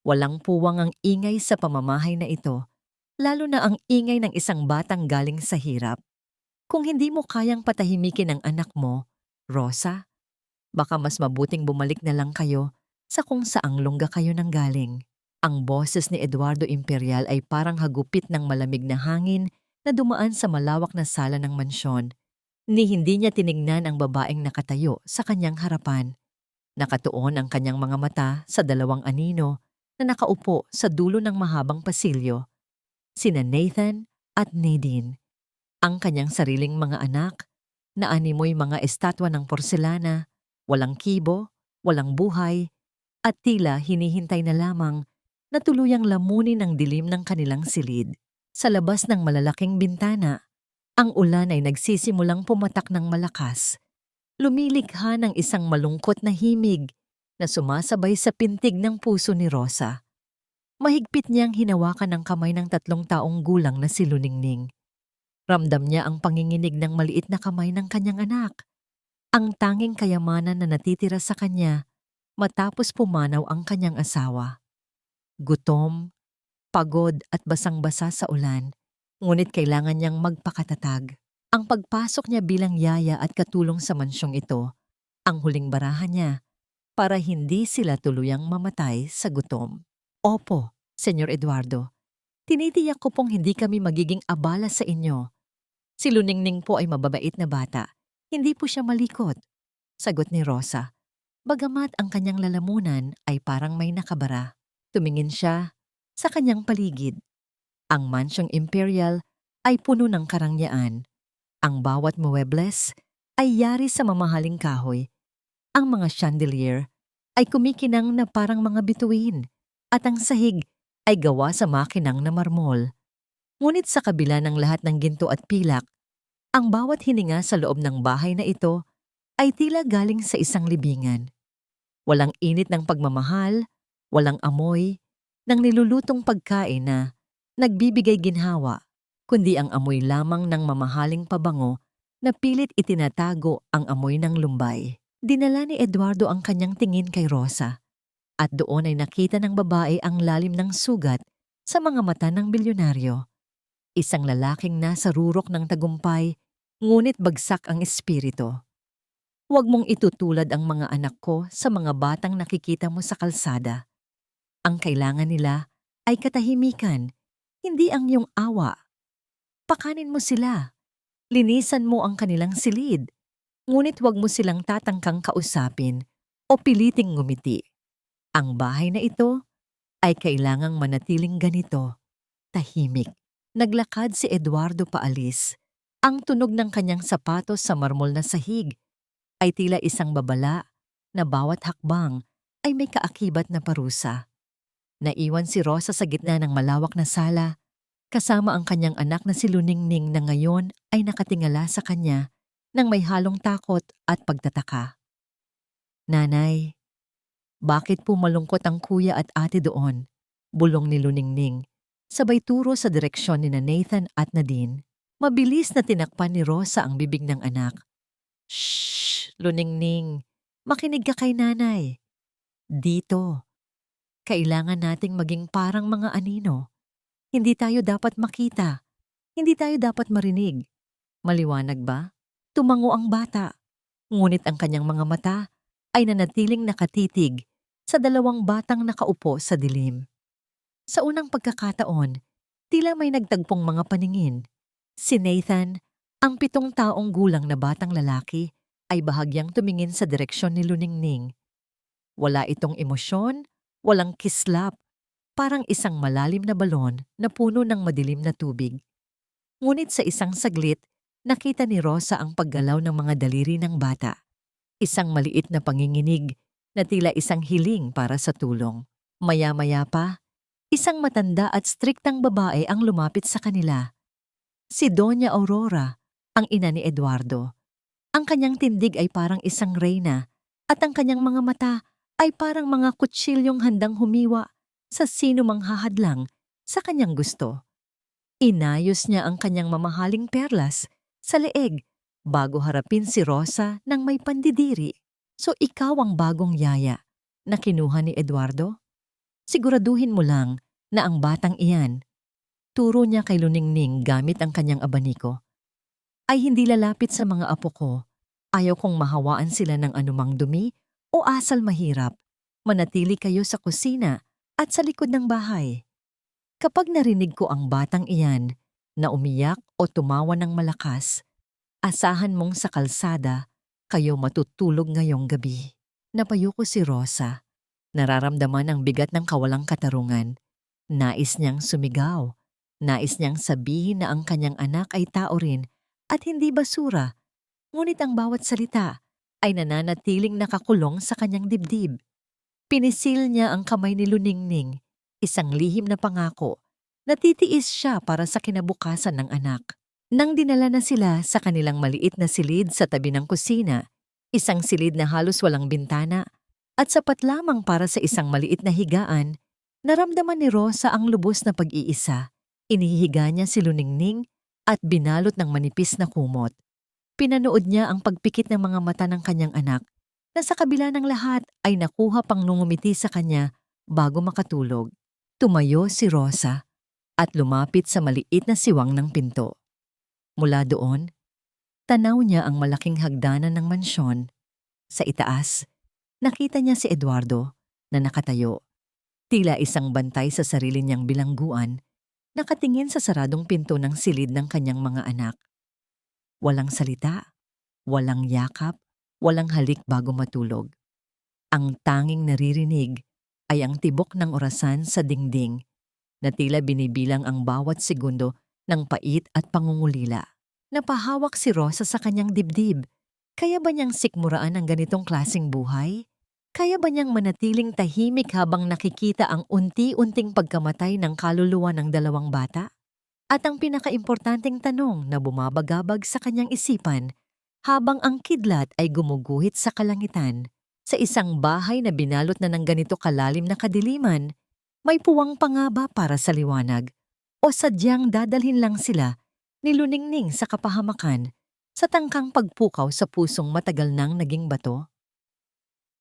Walang puwang ang ingay sa pamamahay na ito, lalo na ang ingay ng isang batang galing sa hirap. Kung hindi mo kayang patahimikin ang anak mo, Rosa, baka mas mabuting bumalik na lang kayo sa kung saang lungga kayo nanggaling. Ang boses ni Eduardo Imperial ay parang hagupit ng malamig na hangin na dumaan sa malawak na sala ng mansyon. Ni hindi niya tiningnan ang babaeng nakatayo sa kanyang harapan. Nakatuon ang kanyang mga mata sa dalawang anino na nakaupo sa dulo ng mahabang pasilyo, sina Nathan at Nadine. Ang kanyang sariling mga anak na animoy mga estatwa ng porselana, walang kibo, walang buhay, at tila hinihintay na lamang na tuluyang lamunin ang dilim ng kanilang silid. Sa labas ng malalaking bintana, ang ulan ay nagsisimulang pumatak ng malakas. Lumilikha ng isang malungkot na himig na sumasabay sa pintig ng puso ni Rosa. Mahigpit niyang hinawakan ang kamay ng 3 taong gulang na si Luningning. Ramdam niya ang panginginig ng maliit na kamay ng kanyang anak. Ang tanging kayamanan na natitira sa kanya matapos pumanaw ang kanyang asawa. Gutom, pagod at basang-basa sa ulan, ngunit kailangan niyang magpakatatag. Ang pagpasok niya bilang yaya at katulong sa mansyong ito, ang huling barahan niya para hindi sila tuluyang mamatay sa gutom. Opo, Senyor Eduardo, tinitiyak ko pong hindi kami magiging abala sa inyo. Si Luningning po ay mababait na bata, hindi po siya malikot, sagot ni Rosa. Bagamat ang kanyang lalamunan ay parang may nakabara. Tumingin siya sa kanyang paligid. Ang mansyong Imperial ay puno ng karangyaan. Ang bawat muebles ay yari sa mamahaling kahoy. Ang mga chandelier ay kumikinang na parang mga bituin at ang sahig ay gawa sa makinang na marmol. Ngunit sa kabila ng lahat ng ginto at pilak, ang bawat hininga sa loob ng bahay na ito ay tila galing sa isang libingan. Walang init ng pagmamahal, walang amoy ng nilulutong pagkain na nagbibigay ginhawa, kundi ang amoy lamang ng mamahaling pabango na pilit itinatago ang amoy ng lumbay. Dinala ni Eduardo ang kanyang tingin kay Rosa, at doon ay nakita ng babae ang lalim ng sugat sa mga mata ng bilyonaryo. Isang lalaking nasa rurok ng tagumpay, ngunit bagsak ang espiritu. Huwag mong itutulad ang mga anak ko sa mga batang nakikita mo sa kalsada. Ang kailangan nila ay katahimikan, hindi ang iyong awa. Pakanin mo sila. Linisan mo ang kanilang silid. Ngunit huwag mo silang tatangkang kausapin o piliting ngumiti. Ang bahay na ito ay kailangang manatiling ganito, tahimik. Naglakad si Eduardo paalis. Ang tunog ng kanyang sapatos sa marmol na sahig ay tila isang babala na bawat hakbang ay may kaakibat na parusa. Naiwan si Rosa sa gitna ng malawak na sala, kasama ang kanyang anak na si Luningning na ngayon ay nakatingala sa kanya nang may halong takot at pagtataka. Nanay, bakit po malungkot ang kuya at ate doon? Bulong ni Luningning, sabay turo sa direksyon ni Nathan at Nadine. Mabilis na tinakpan ni Rosa ang bibig ng anak. Shh, Luningning, makinig ka kay nanay. Dito, kailangan nating maging parang mga anino. Hindi tayo dapat makita. Hindi tayo dapat marinig. Maliwanag ba? Tumango ang bata. Ngunit ang kanyang mga mata ay nanatiling nakatitig sa 2 batang nakaupo sa dilim. Sa unang pagkakataon, tila may nagtagpong mga paningin. Si Nathan, ang 7 taong gulang na batang lalaki, ay bahagyang tumingin sa direksyon ni Luningning. Wala itong emosyon, walang kislap, parang isang malalim na balon na puno ng madilim na tubig. Ngunit sa isang saglit, nakita ni Rosa ang paggalaw ng mga daliri ng bata. Isang maliit na panginginig na tila isang hiling para sa tulong. Maya-maya pa, isang matanda at striktang babae ang lumapit sa kanila. Si Doña Aurora, ang ina ni Eduardo. Ang kanyang tindig ay parang isang reyna at ang kanyang mga mata ay parang mga kutsilyong handang humiwa sa sino mang hahadlang sa kanyang gusto. Inayos niya ang kanyang mamahaling perlas sa leeg bago harapin si Rosa ng may pandidiri. So ikaw ang bagong yaya na kinuha ni Eduardo? Siguraduhin mo lang na ang batang iyan, turo niya kay Luningning gamit ang kanyang abaniko, ay hindi lalapit sa mga apo ko. Ayaw kong mahawaan sila ng anumang dumi o asal mahirap. Manatili kayo sa kusina at sa likod ng bahay. Kapag narinig ko ang batang iyan na umiyak o tumawa ng malakas, asahan mong sa kalsada kayo matutulog ngayong gabi. Napayo ko si Rosa. Nararamdaman ang bigat ng kawalang katarungan. Nais niyang sumigaw. Nais niyang sabihin na ang kanyang anak ay tao rin at hindi basura. Ngunit ang bawat salita ay nananatiling nakakulong sa kanyang dibdib. Pinisil niya ang kamay ni Luningning, isang lihim na pangako. Natitiis siya para sa kinabukasan ng anak. Nang dinala na sila sa kanilang maliit na silid sa tabi ng kusina, isang silid na halos walang bintana at sapat lamang para sa isang maliit na higaan, naramdaman ni Rosa ang lubos na pag-iisa. Inihiga niya si Luningning at binalot ng manipis na kumot. Pinanood niya ang pagpikit ng mga mata ng kanyang anak na sa kabila ng lahat ay nakuha pang nungumiti sa kanya bago makatulog. Tumayo si Rosa at lumapit sa maliit na siwang ng pinto. Mula doon, tanaw niya ang malaking hagdanan ng mansyon. Sa itaas, nakita niya si Eduardo na nakatayo, tila isang bantay sa sarili niyang bilangguan, nakatingin sa saradong pinto ng silid ng kanyang mga anak. Walang salita, walang yakap, walang halik bago matulog. Ang tanging naririnig ay ang tibok ng orasan sa dingding na tila binibilang ang bawat segundo ng pait at pangungulila. Napahawak si Rosa sa kanyang dibdib. Kaya ba niyang sikmuraan ang ganitong klaseng buhay? Kaya ba niyang manatiling tahimik habang nakikita ang unti-unting pagkamatay ng kaluluwa ng dalawang bata? At ang pinakaimportanteng tanong na bumabagabag sa kanyang isipan habang ang kidlat ay gumuguhit sa kalangitan, sa isang bahay na binalot na ng ganito kalalim na kadiliman, may puwang pa nga ba para sa liwanag? O sadyang dadalhin lang sila ni Luningning sa kapahamakan sa tangkang pagpukaw sa pusong matagal nang naging bato?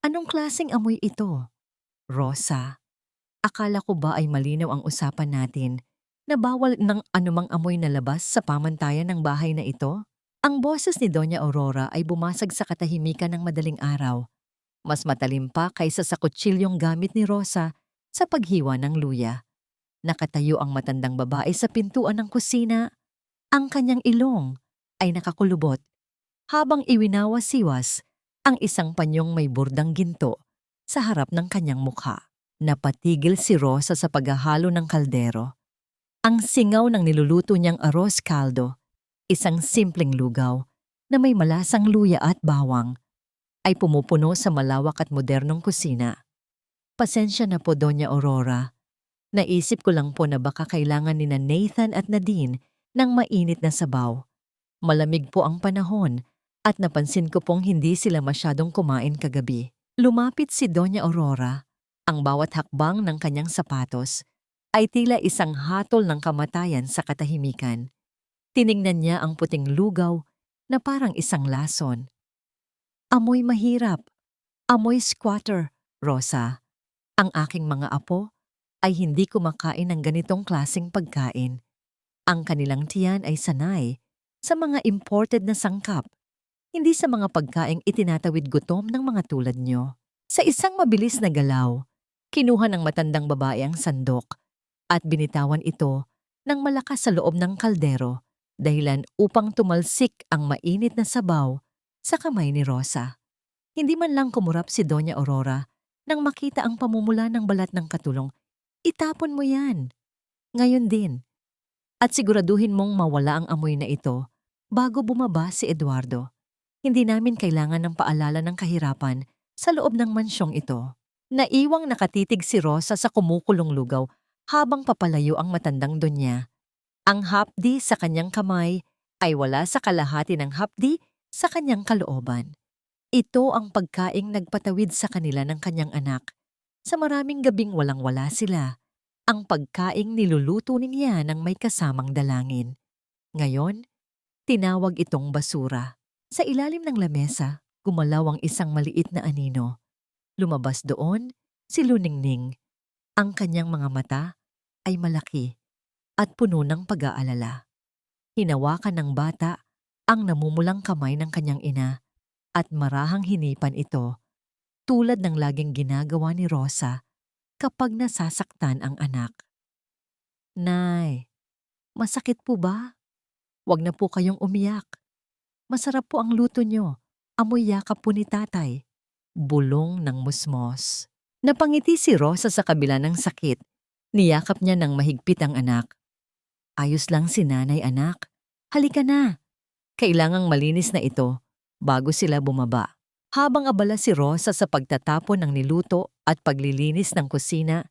Anong klaseng amoy ito? Rosa, akala ko ba ay malinaw ang usapan natin na bawal ng anumang amoy na labas sa pamantayan ng bahay na ito? Ang boses ni Doña Aurora ay bumasag sa katahimikan ng madaling araw. Mas matalim pa kaysa sa kutsilyong gamit ni Rosa sa paghiwa ng luya. Nakatayo ang matandang babae sa pintuan ng kusina. Ang kanyang ilong ay nakakulubot habang iwinawas-siwas ang isang panyong may burdang ginto sa harap ng kanyang mukha. Napatigil si Rosa sa paghahalo ng kaldero. Ang singaw ng niluluto niyang arroz caldo, isang simpleng lugaw na may malasang luya at bawang, ay pumupuno sa malawak at modernong kusina. Pasensya na po, Doña Aurora. Naisip ko lang po na baka kailangan ni na Nathan at Nadine ng mainit na sabaw. Malamig po ang panahon at napansin ko pong hindi sila masyadong kumain kagabi. Lumapit si Doña Aurora. Ang bawat hakbang ng kanyang sapatos ay tila isang hatol ng kamatayan sa katahimikan. Tiningnan niya ang puting lugaw na parang isang lason. Amoy mahirap. Amoy squatter, Rosa. Ang aking mga apo ay hindi kumakain ng ganitong klaseng pagkain. Ang kanilang tiyan ay sanay sa mga imported na sangkap, hindi sa mga pagkaing itinatawid gutom ng mga tulad nyo. Sa isang mabilis na galaw, kinuha ng matandang babae ang sandok at binitawan ito ng malakas sa loob ng kaldero dahilan upang tumalsik ang mainit na sabaw sa kamay ni Rosa. Hindi man lang kumurap si Doña Aurora nang makita ang pamumula ng balat ng katulong. Itapon mo yan. Ngayon din. At siguraduhin mong mawala ang amoy na ito bago bumaba si Eduardo. Hindi namin kailangan ng paalala ng kahirapan sa loob ng mansyong ito. Naiwang nakatitig si Rosa sa kumukulong lugaw habang papalayo ang matandang donya. Ang hapdi sa kanyang kamay ay wala sa kalahati ng hapdi sa kanyang kalooban. Ito ang pagkaing nagpatawid sa kanila ng kanyang anak. Sa maraming gabing walang-wala sila, ang pagkaing niluluto niya ng may kasamang dalangin. Ngayon, tinawag itong basura. Sa ilalim ng lamesa, gumalaw ang isang maliit na anino. Lumabas doon si Luningning. Ang kanyang mga mata ay malaki at puno ng pag-aalala. Hinawakan ng bata ang namumulang kamay ng kanyang ina at marahang hinipan ito tulad ng laging ginagawa ni Rosa kapag nasasaktan ang anak. Nay, masakit po ba? Huwag na po kayong umiyak. Masarap po ang luto nyo. Amoy yakap po ni tatay. Bulong ng musmos. Napangiti si Rosa sa kabila ng sakit. Niyakap niya ng mahigpit ang anak. Ayos lang si nanay, anak. Halika na. Kailangang malinis na ito bago sila bumaba. Habang abala si Rosa sa pagtatapon ng niluto at paglilinis ng kusina,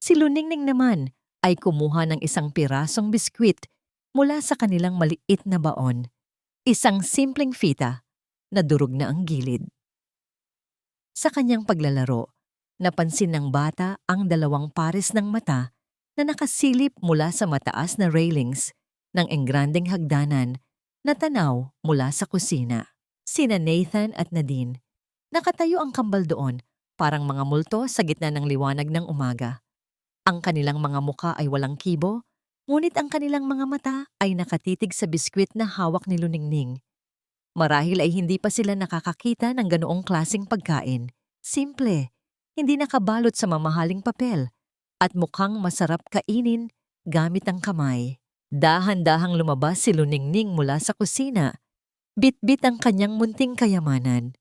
si Luningning naman ay kumuha ng isang pirasong biskwit mula sa kanilang maliit na baon. Isang simpleng fita na durog na ang gilid. Sa kanyang paglalaro, napansin ng bata ang dalawang pares ng mata na nakasilip mula sa mataas na railings ng engrandeng hagdanan na tanaw mula sa kusina. Sina Nathan at Nadine, nakatayo ang kambal doon, parang mga multo sa gitna ng liwanag ng umaga. Ang kanilang mga muka ay walang kibo, ngunit ang kanilang mga mata ay nakatitig sa biskwit na hawak ni Luningning. Marahil ay hindi pa sila nakakakita ng ganoong klaseng pagkain. Simple, hindi nakabalot sa mamahaling papel, at mukhang masarap kainin gamit ang kamay. Dahan-dahang lumabas si Luningning mula sa kusina. Bit-bit ang kanyang munting kayamanan.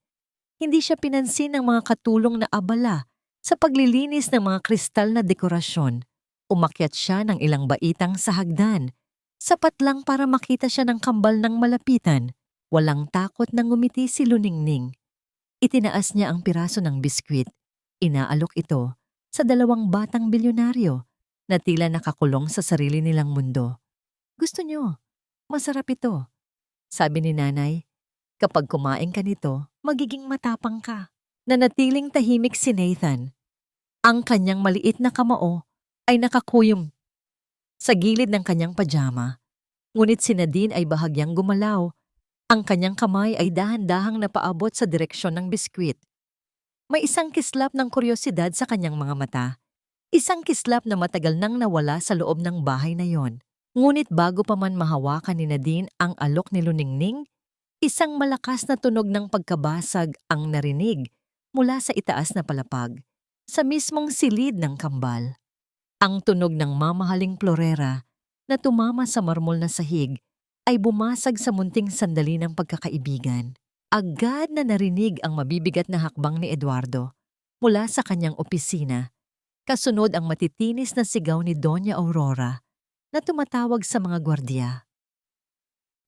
Hindi siya pinansin ng mga katulong na abala sa paglilinis ng mga kristal na dekorasyon. Umakyat siya ng ilang baitang sa hagdan. Sapat lang para makita siya ng kambal ng malapitan. Walang takot na ngumiti si Luningning. Itinaas niya ang piraso ng biskwit. Inaalok ito sa dalawang batang bilyonaryo na tila nakakulong sa sarili nilang mundo. Gusto nyo? Masarap ito. Sabi ni nanay, kapag kumain ka nito, magiging matapang ka. Nanatiling tahimik si Nathan. Ang kanyang maliit na kamao ay nakakuyom sa gilid ng kanyang pajama. Ngunit si Nadine ay bahagyang gumalaw. Ang kanyang kamay ay dahan-dahang napaabot sa direksyon ng biskwit. May isang kislap ng kuryosidad sa kanyang mga mata. Isang kislap na matagal nang nawala sa loob ng bahay na yon. Ngunit bago pa man mahawakan ni Nadine ang alok ni Luningning, isang malakas na tunog ng pagkabasag ang narinig mula sa itaas na palapag, sa mismong silid ng kambal. Ang tunog ng mamahaling plorera na tumama sa marmol na sahig ay bumasag sa munting sandali ng pagkakaibigan. Agad na narinig ang mabibigat na hakbang ni Eduardo mula sa kanyang opisina. Kasunod ang matitinis na sigaw ni Doña Aurora na tumatawag sa mga gwardiya.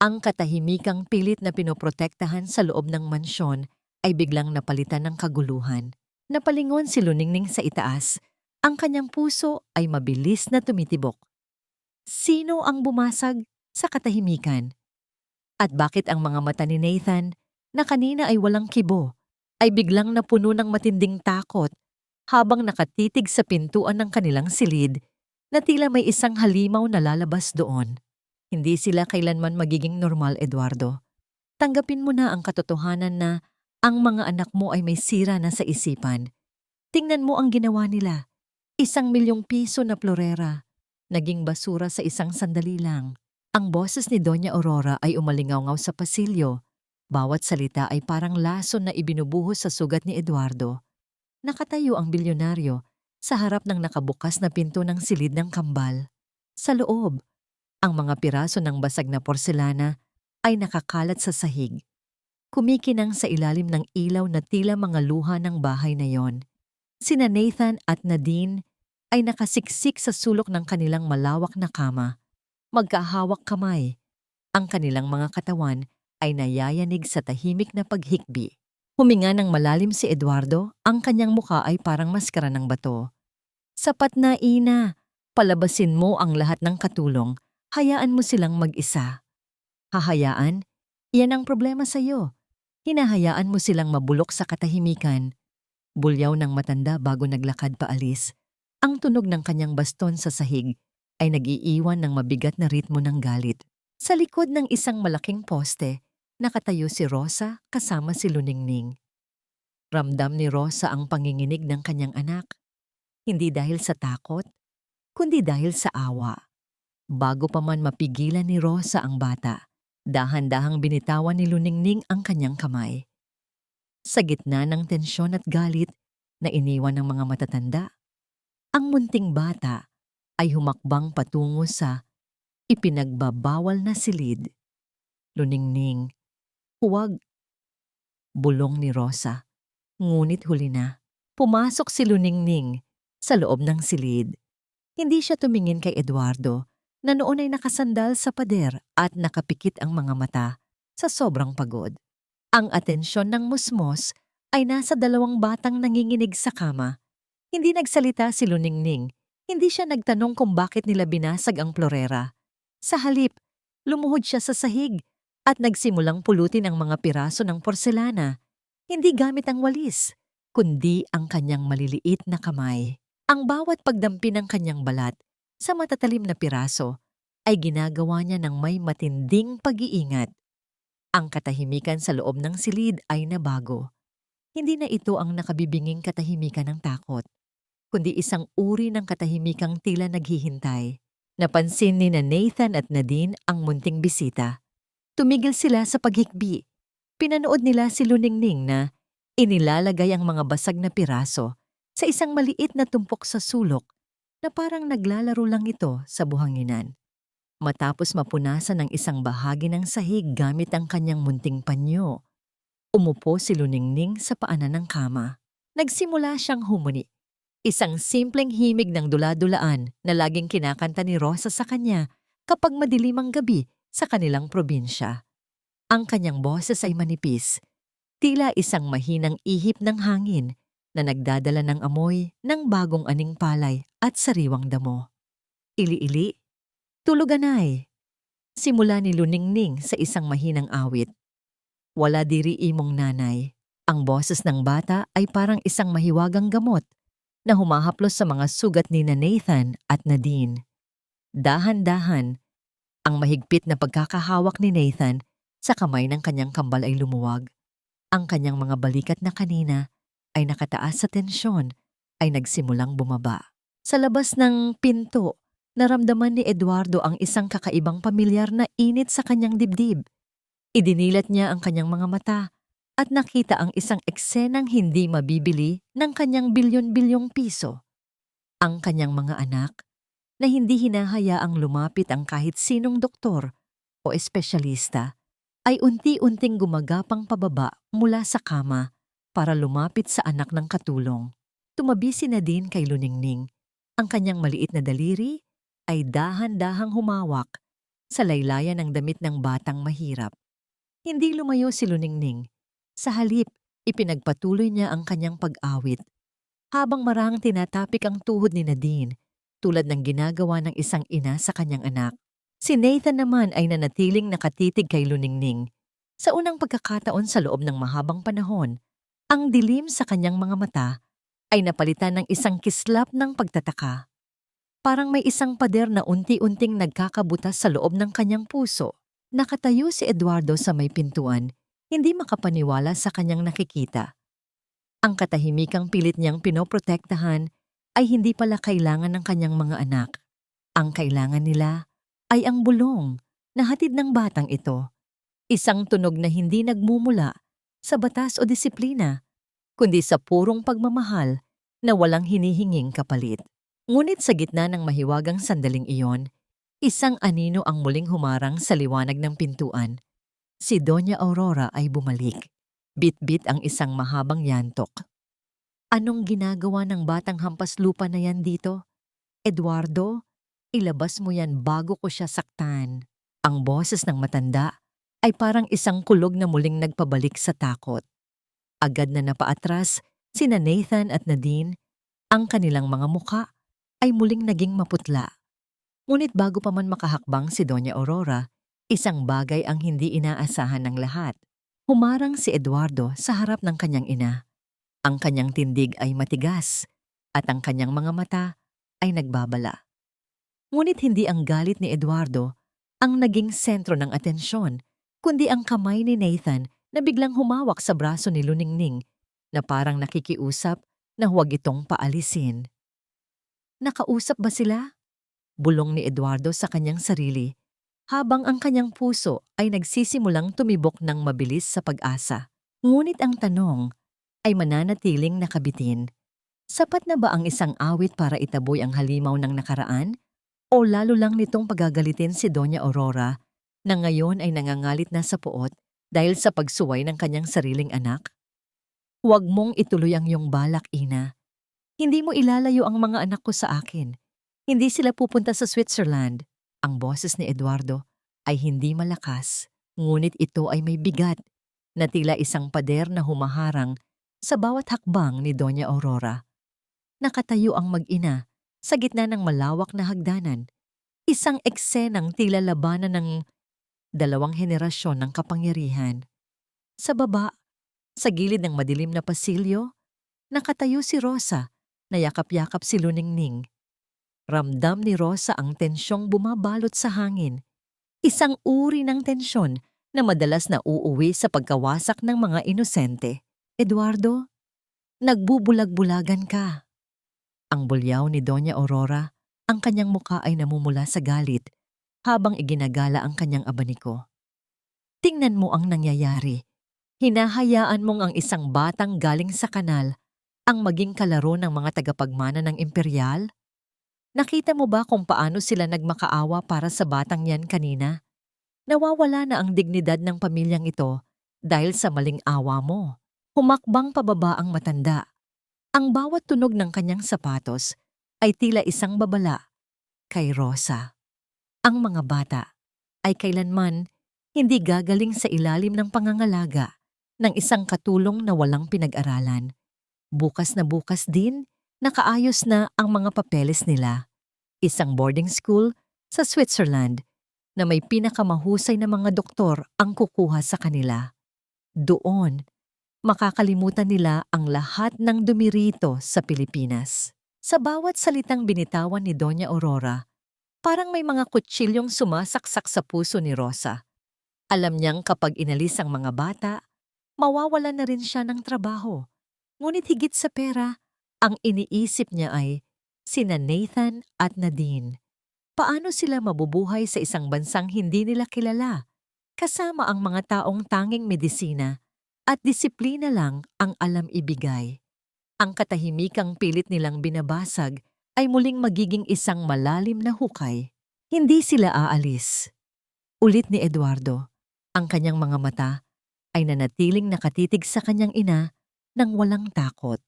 Ang katahimikang pilit na pinoprotektahan sa loob ng mansyon ay biglang napalitan ng kaguluhan. Napalingon si Luningning sa itaas. Ang kanyang puso ay mabilis na tumitibok. Sino ang bumasag sa katahimikan? At bakit ang mga mata ni Nathan, na kanina ay walang kibo, ay biglang napuno ng matinding takot habang nakatitig sa pintuan ng kanilang silid na tila may isang halimaw na lalabas doon? Hindi sila kailanman magiging normal, Eduardo. Tanggapin mo na ang katotohanan na ang mga anak mo ay may sira na sa isipan. Tingnan mo ang ginawa nila. 1,000,000 piso na plorera. Naging basura sa isang sandali lang. Ang boses ni Doña Aurora ay umalingaw-ngaw sa pasilyo. Bawat salita ay parang lason na ibinubuhos sa sugat ni Eduardo. Nakatayo ang bilyonaryo sa harap ng nakabukas na pinto ng silid ng kambal. Sa loob, ang mga piraso ng basag na porselana ay nakakalat sa sahig. Kumikinang sa ilalim ng ilaw na tila mga luha ng bahay na yon. Sina Nathan at Nadine ay nakasiksik sa sulok ng kanilang malawak na kama. Magkahawak kamay. Ang kanilang mga katawan ay nayayanig sa tahimik na paghikbi. Huminga ng malalim si Eduardo, ang kanyang muka ay parang maskara ng bato. Sapat na, ina. Palabasin mo ang lahat ng katulong. Hayaan mo silang mag-isa. Hahayaan? Iyan ang problema sa'yo. Hinahayaan mo silang mabulok sa katahimikan. Bulyaw ng matanda bago naglakad paalis. Ang tunog ng kanyang baston sa sahig ay nag-iiwan ng mabigat na ritmo ng galit. Sa likod ng isang malaking poste, nakatayo si Rosa kasama si Luningning. Ramdam ni Rosa ang panginginig ng kanyang anak. Hindi dahil sa takot, kundi dahil sa awa. Bago pa man mapigilan ni Rosa ang bata, dahan-dahang binitawan ni Luningning ang kanyang kamay. Sa gitna ng tensyon at galit na iniwan ng mga matatanda, ang munting bata ay humakbang patungo sa ipinagbabawal na silid. Luningning, huwag, bulong ni Rosa. Ngunit huli na, pumasok si Luningning sa loob ng silid. Hindi siya tumingin kay Eduardo na noon ay nakasandal sa pader at nakapikit ang mga mata sa sobrang pagod. Ang atensyon ng musmos ay nasa dalawang batang nanginginig sa kama. Hindi nagsalita si Luningning. Hindi siya nagtanong kung bakit nila binasag ang plorera. Sa halip, lumuhod siya sa sahig at nagsimulang pulutin ang mga piraso ng porselana. Hindi gamit ang walis, kundi ang kanyang maliliit na kamay. Ang bawat pagdampi ng kanyang balat sa matatalim na piraso ay ginagawa niya ng may matinding pag-iingat. Ang katahimikan sa loob ng silid ay nabago. Hindi na ito ang nakabibinging katahimikan ng takot, kundi isang uri ng katahimikang tila naghihintay. Napansin ni na Nathan at Nadine ang munting bisita. Tumigil sila sa paghikbi. Pinanood nila si Luningning na inilalagay ang mga basag na piraso sa isang maliit na tumpok sa sulok na parang naglalaro lang ito sa buhanginan. Matapos mapunasan ng isang bahagi ng sahig gamit ang kanyang munting panyo, umupo si Luningning sa paanan ng kama. Nagsimula siyang humuni. Isang simpleng himig ng dula-dulaan na laging kinakanta ni Rosa sa kanya kapag madilim ang gabi sa kanilang probinsya. Ang kanyang boses ay manipis, tila isang mahinang ihip ng hangin na nagdadala ng amoy ng bagong aning palay at sariwang damo. Ili-ili, tuluganay. Simula ni Luningning sa isang mahinang awit. Wala diri imong nanay. Ang boses ng bata ay parang isang mahiwagang gamot na humahaplos sa mga sugat ni na Nathan at Nadine. Dahan-dahan, ang mahigpit na pagkakahawak ni Nathan sa kamay ng kanyang kambal ay lumuwag. Ang kanyang mga balikat na kanina ay nakataas sa tensyon ay nagsimulang bumaba. Sa labas ng pinto, naramdaman ni Eduardo ang isang kakaibang pamilyar na init sa kanyang dibdib. Idinilat niya ang kanyang mga mata at nakita ang isang eksenang hindi mabibili ng kanyang bilyon-bilyong piso. Ang kanyang mga anak na hindi hinahayaang lumapit ang kahit sinong doktor o espesyalista ay unti-unting gumagapang pababa mula sa kama para lumapit sa anak ng katulong. Tumabi si Nadine kay Luningning. Ang kanyang maliit na daliri ay dahan-dahang humawak sa laylayan ng damit ng batang mahirap. Hindi lumayo si Luningning. Sa halip, ipinagpatuloy niya ang kanyang pag-awit. Habang marahang tinatapik ang tuhod ni Nadine, tulad ng ginagawa ng isang ina sa kanyang anak. Si Nathan naman ay nanatiling nakatitig kay Luningning. Sa unang pagkakataon sa loob ng mahabang panahon, ang dilim sa kanyang mga mata ay napalitan ng isang kislap ng pagtataka. Parang may isang pader na unti-unting nagkakabutas sa loob ng kanyang puso. Nakatayo si Eduardo sa may pintuan, hindi makapaniwala sa kanyang nakikita. Ang katahimikang pilit niyang pinoprotektahan ay hindi pala kailangan ng kanyang mga anak. Ang kailangan nila ay ang bulong na hatid ng batang ito. Isang tunog na hindi nagmumula sa batas o disiplina, kundi sa purong pagmamahal na walang hinihinging kapalit. Ngunit sa gitna ng mahiwagang sandaling iyon, isang anino ang muling humarang sa liwanag ng pintuan. Si Doña Aurora ay bumalik. Bit-bit ang isang mahabang yantok. Anong ginagawa ng batang hampas lupa na yan dito? Eduardo, ilabas mo yan bago ko siya saktan. Ang boses ng matanda ay parang isang kulog na muling nagpabalik sa takot. Agad na napaatras sina Nathan at Nadine. Ang kanilang mga muka ay muling naging maputla. Ngunit bago pa man makahakbang si Doña Aurora, isang bagay ang hindi inaasahan ng lahat. Humarang si Eduardo sa harap ng kanyang ina. Ang kanyang tindig ay matigas at ang kanyang mga mata ay nagbabala. Ngunit hindi ang galit ni Eduardo ang naging sentro ng atensyon, kundi ang kamay ni Nathan na biglang humawak sa braso ni Luningning na parang nakikiusap na huwag itong paalisin. Nakausap ba sila? Bulong ni Eduardo sa kanyang sarili, habang ang kanyang puso ay nagsisimulang tumibok ng mabilis sa pag-asa. Ngunit ang tanong ay mananatiling nakabitin. Sapat na ba ang isang awit para itaboy ang halimaw ng nakaraan? O lalo lang nitong pagagalitin si Doña Aurora na ngayon ay nangangalit na sa puot dahil sa pagsuway ng kanyang sariling anak? Huwag mong ituloy ang iyong balak, Ina. Hindi mo ilalayo ang mga anak ko sa akin. Hindi sila pupunta sa Switzerland. Ang boses ni Eduardo ay hindi malakas, ngunit ito ay may bigat na tila isang pader na humaharang sa bawat hakbang ni Doña Aurora. Nakatayo ang mag-ina sa gitna ng malawak na hagdanan, isang eksenang tila labanan ng dalawang henerasyon ng kapangyarihan. Sa baba, sa gilid ng madilim na pasilyo, nakatayo si Rosa na yakap-yakap si Luningning. Ramdam ni Rosa ang tensyong bumabalot sa hangin, isang uri ng tensyon na madalas na uuwi sa pagkawasak ng mga inosente. Eduardo, nagbubulag-bulagan ka. Ang bulyaw ni Doña Aurora, ang kanyang muka ay namumula sa galit habang iginagala ang kanyang abaniko. Tingnan mo ang nangyayari. Hinahayaan mong ang isang batang galing sa kanal ang maging kalaro ng mga tagapagmana ng imperial? Nakita mo ba kung paano sila nagmakaawa para sa batang yan kanina? Nawawala na ang dignidad ng pamilyang ito dahil sa maling awa mo. Humakbang pababa ang matanda. Ang bawat tunog ng kanyang sapatos ay tila isang babala kay Rosa. Ang mga bata ay kailanman hindi gagaling sa ilalim ng pangangalaga ng isang katulong na walang pinag-aralan. Bukas na bukas din, nakaayos na ang mga papeles nila. Isang boarding school sa Switzerland na may pinakamahusay na mga doktor ang kukuha sa kanila. Doon, makakalimutan nila ang lahat ng dumirito sa Pilipinas. Sa bawat salitang binitawan ni Doña Aurora, parang may mga kutsilyong sumasaksak sa puso ni Rosa. Alam niyang kapag inalis ang mga bata, mawawala na rin siya ng trabaho. Ngunit higit sa pera, ang iniisip niya ay sina Nathan at Nadine. Paano sila mabubuhay sa isang bansang hindi nila kilala, kasama ang mga taong tanging medisina at disiplina lang ang alam ibigay? Ang katahimikang pilit nilang binabasag ay muling magiging isang malalim na hukay. Hindi sila aalis. Ulit ni Eduardo, ang kanyang mga mata ay nanatiling nakatitig sa kanyang ina nang walang takot.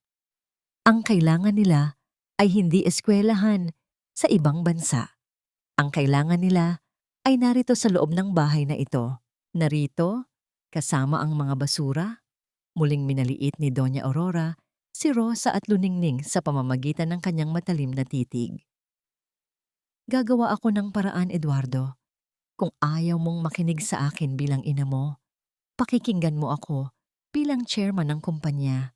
Ang kailangan nila ay hindi eskwelahan sa ibang bansa. Ang kailangan nila ay narito sa loob ng bahay na ito. Narito, kasama ang mga basura. Muling minaliit ni Doña Aurora si Rosa at Luningning sa pamamagitan ng kanyang matalim na titig. Gagawa ako ng paraan, Eduardo. Kung ayaw mong makinig sa akin bilang ina mo, pakikinggan mo ako bilang chairman ng kumpanya.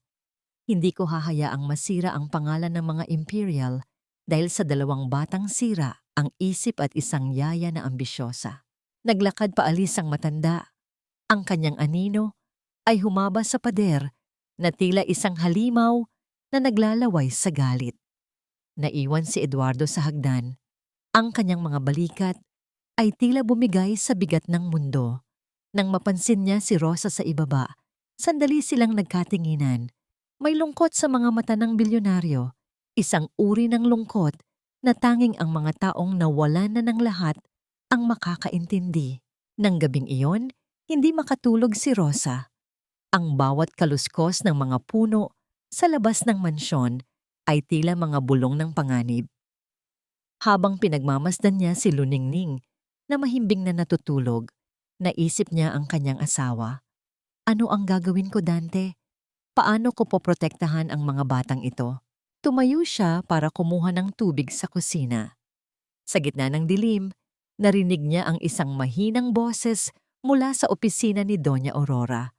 Hindi ko hahayaang masira ang pangalan ng mga imperial dahil sa dalawang batang sira ang isip at isang yaya na ambisyosa. Naglakad paalis ang matanda. Ang kanyang anino ay humaba sa pader na tila isang halimaw na naglalaway sa galit. Naiwan si Eduardo sa hagdan. Ang kanyang mga balikat ay tila bumigay sa bigat ng mundo. Nang mapansin niya si Rosa sa ibaba, sandali silang nagkatinginan. May lungkot sa mga mata ng bilyonaryo, isang uri ng lungkot na tanging ang mga taong nawalan na ng lahat ang makakaintindi. Nang gabing iyon, hindi makatulog si Rosa. Ang bawat kaluskos ng mga puno sa labas ng mansyon ay tila mga bulong ng panganib. Habang pinagmamasdan niya si Luningning na mahimbing na natutulog, naisip niya ang kanyang asawa. Ano ang gagawin ko, Dante? Paano ko poprotektahan ang mga batang ito? Tumayo siya para kumuha ng tubig sa kusina. Sa gitna ng dilim, narinig niya ang isang mahinang boses mula sa opisina ni Doña Aurora.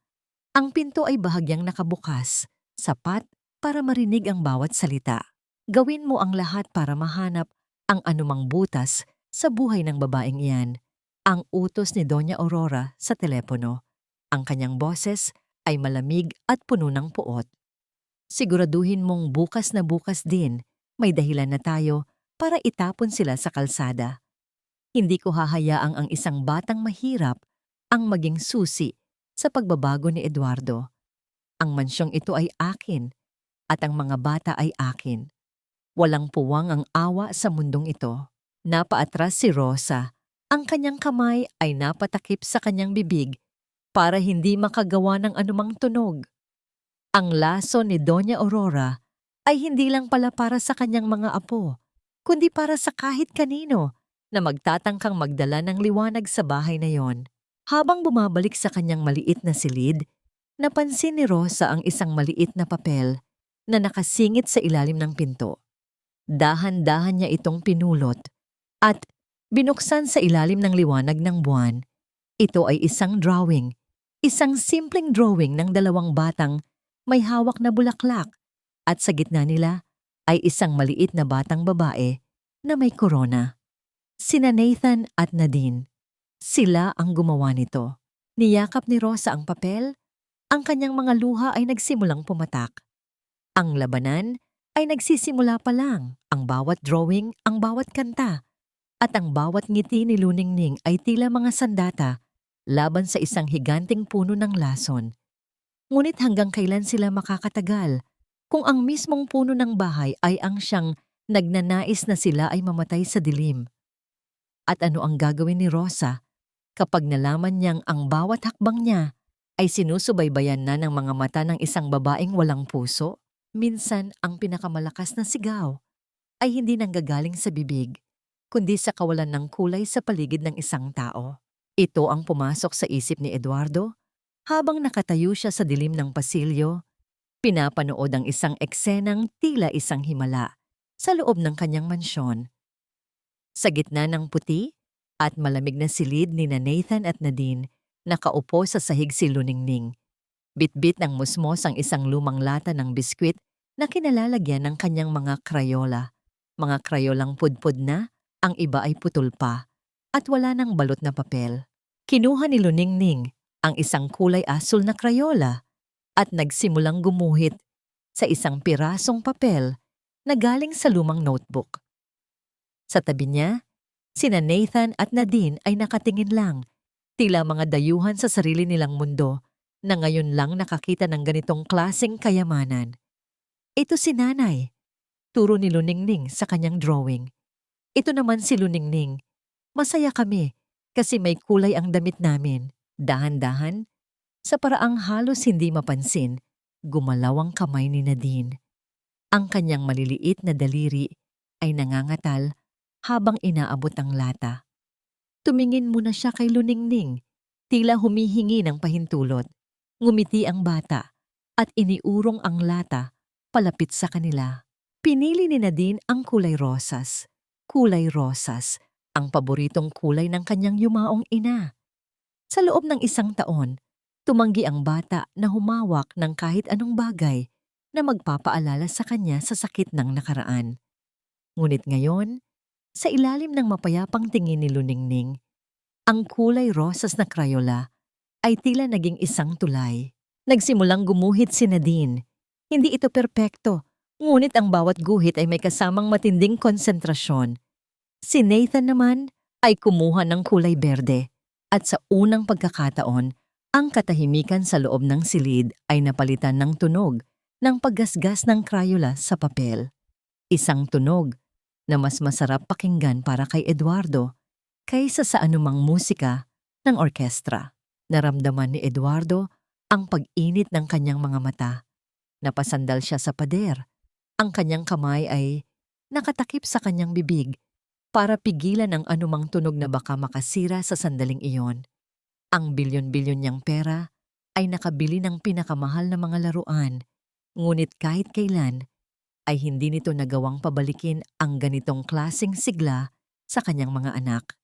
Ang pinto ay bahagyang nakabukas, sapat para marinig ang bawat salita. Gawin mo ang lahat para mahanap ang anumang butas sa buhay ng babaeng iyan. Ang utos ni Doña Aurora sa telepono. Ang kanyang boses ay malamig at puno ng puot. Siguraduhin mong bukas na bukas din may dahilan na tayo para itapon sila sa kalsada. Hindi ko hahayaang ang isang batang mahirap ang maging susi sa pagbabago ni Eduardo. Ang mansyong ito ay akin at ang mga bata ay akin. Walang puwang ang awa sa mundong ito. Napaatras si Rosa. Ang kanyang kamay ay napatakip sa kanyang bibig para hindi makagawa ng anumang tunog. Ang laso ni Doña Aurora ay hindi lang pala para sa kanyang mga apo, kundi para sa kahit kanino na magtatangkang magdala ng liwanag sa bahay na yon. Habang bumabalik sa kanyang maliit na silid, napansin ni Rosa ang isang maliit na papel na nakasingit sa ilalim ng pinto. Dahan-dahan niya itong pinulot at binuksan sa ilalim ng liwanag ng buwan. Ito ay isang drawing, isang simpleng drawing ng dalawang batang may hawak na bulaklak at sa gitna nila ay isang maliit na batang babae na may korona. Sina Nathan at Nadine. Sila ang gumawa nito. Niyakap ni Rosa ang papel, ang kanyang mga luha ay nagsimulang pumatak. Ang labanan ay nagsisimula pa lang, ang bawat drawing, ang bawat kanta, at ang bawat ngiti ni Luningning ay tila mga sandata laban sa isang higanting puno ng lason. Ngunit hanggang kailan sila makakatagal kung ang mismong puno ng bahay ay ang siyang nagnanais na sila ay mamatay sa dilim? At ano ang gagawin ni Rosa kapag nalaman niyang ang bawat hakbang niya ay sinusubaybayan na ng mga mata ng isang babaeng walang puso? Minsan ang pinakamalakas na sigaw ay hindi nanggagaling sa bibig, kundi sa kawalan ng kulay sa paligid ng isang tao. Ito ang pumasok sa isip ni Eduardo habang nakatayo siya sa dilim ng pasilyo, pinapanood ang isang eksenang tila isang himala sa loob ng kanyang mansyon. Sa gitna ng puti at malamig na silid ni Nathan at Nadine, nakaupo sa sahig si Luningning. Bitbit ng musmos ang isang lumang lata ng biskwit na kinalalagyan ng kanyang mga krayola. Mga krayolang pudpud na, ang iba ay putol pa, at wala ng balot na papel. Kinuha ni Luningning ang isang kulay asul na krayola at nagsimulang gumuhit sa isang pirasong papel na galing sa lumang notebook. Sa tabi niya, sina Nathan at Nadine ay nakatingin lang, tila mga dayuhan sa sarili nilang mundo na ngayon lang nakakita ng ganitong klaseng kayamanan. Ito si Nanay, turo ni Luningning sa kanyang drawing. Ito naman si Luningning. Masaya kami kasi may kulay ang damit namin. Dahan-dahan, sa paraang halos hindi mapansin, gumalaw ang kamay ni Nadine. Ang kanyang maliliit na daliri ay nangangatal habang inaabot ang lata. Tumingin muna siya kay Luningning, tila humihingi ng pahintulot. Ngumiti ang bata at iniurong ang lata palapit sa kanila. Pinili ni Nadine ang kulay rosas. Kulay rosas, ang paboritong kulay ng kanyang yumaong ina. Sa loob ng isang taon, tumanggi ang bata na humawak ng kahit anong bagay na magpapaalala sa kanya sa sakit ng nakaraan. Ngunit ngayon, sa ilalim ng mapayapang tingin ni Luningning, ang kulay rosas na krayola ay tila naging isang tulay. Nagsimulang gumuhit si Nadine. Hindi ito perpekto, ngunit ang bawat guhit ay may kasamang matinding konsentrasyon. Si Nathan naman ay kumuha ng kulay berde at sa unang pagkakataon, ang katahimikan sa loob ng silid ay napalitan ng tunog ng paggasgas ng krayola sa papel. Isang tunog na mas masarap pakinggan para kay Eduardo kaysa sa anumang musika ng orkestra. Naramdaman ni Eduardo ang pag-init ng kanyang mga mata. Napasandal siya sa pader. Ang kanyang kamay ay nakatakip sa kanyang bibig para pigilan ang anumang tunog na baka makasira sa sandaling iyon. Ang bilyon-bilyon niyang pera ay nakabili ng pinakamahal na mga laruan, ngunit kahit kailan ay hindi nito nagawang pabalikin ang ganitong klaseng sigla sa kanyang mga anak.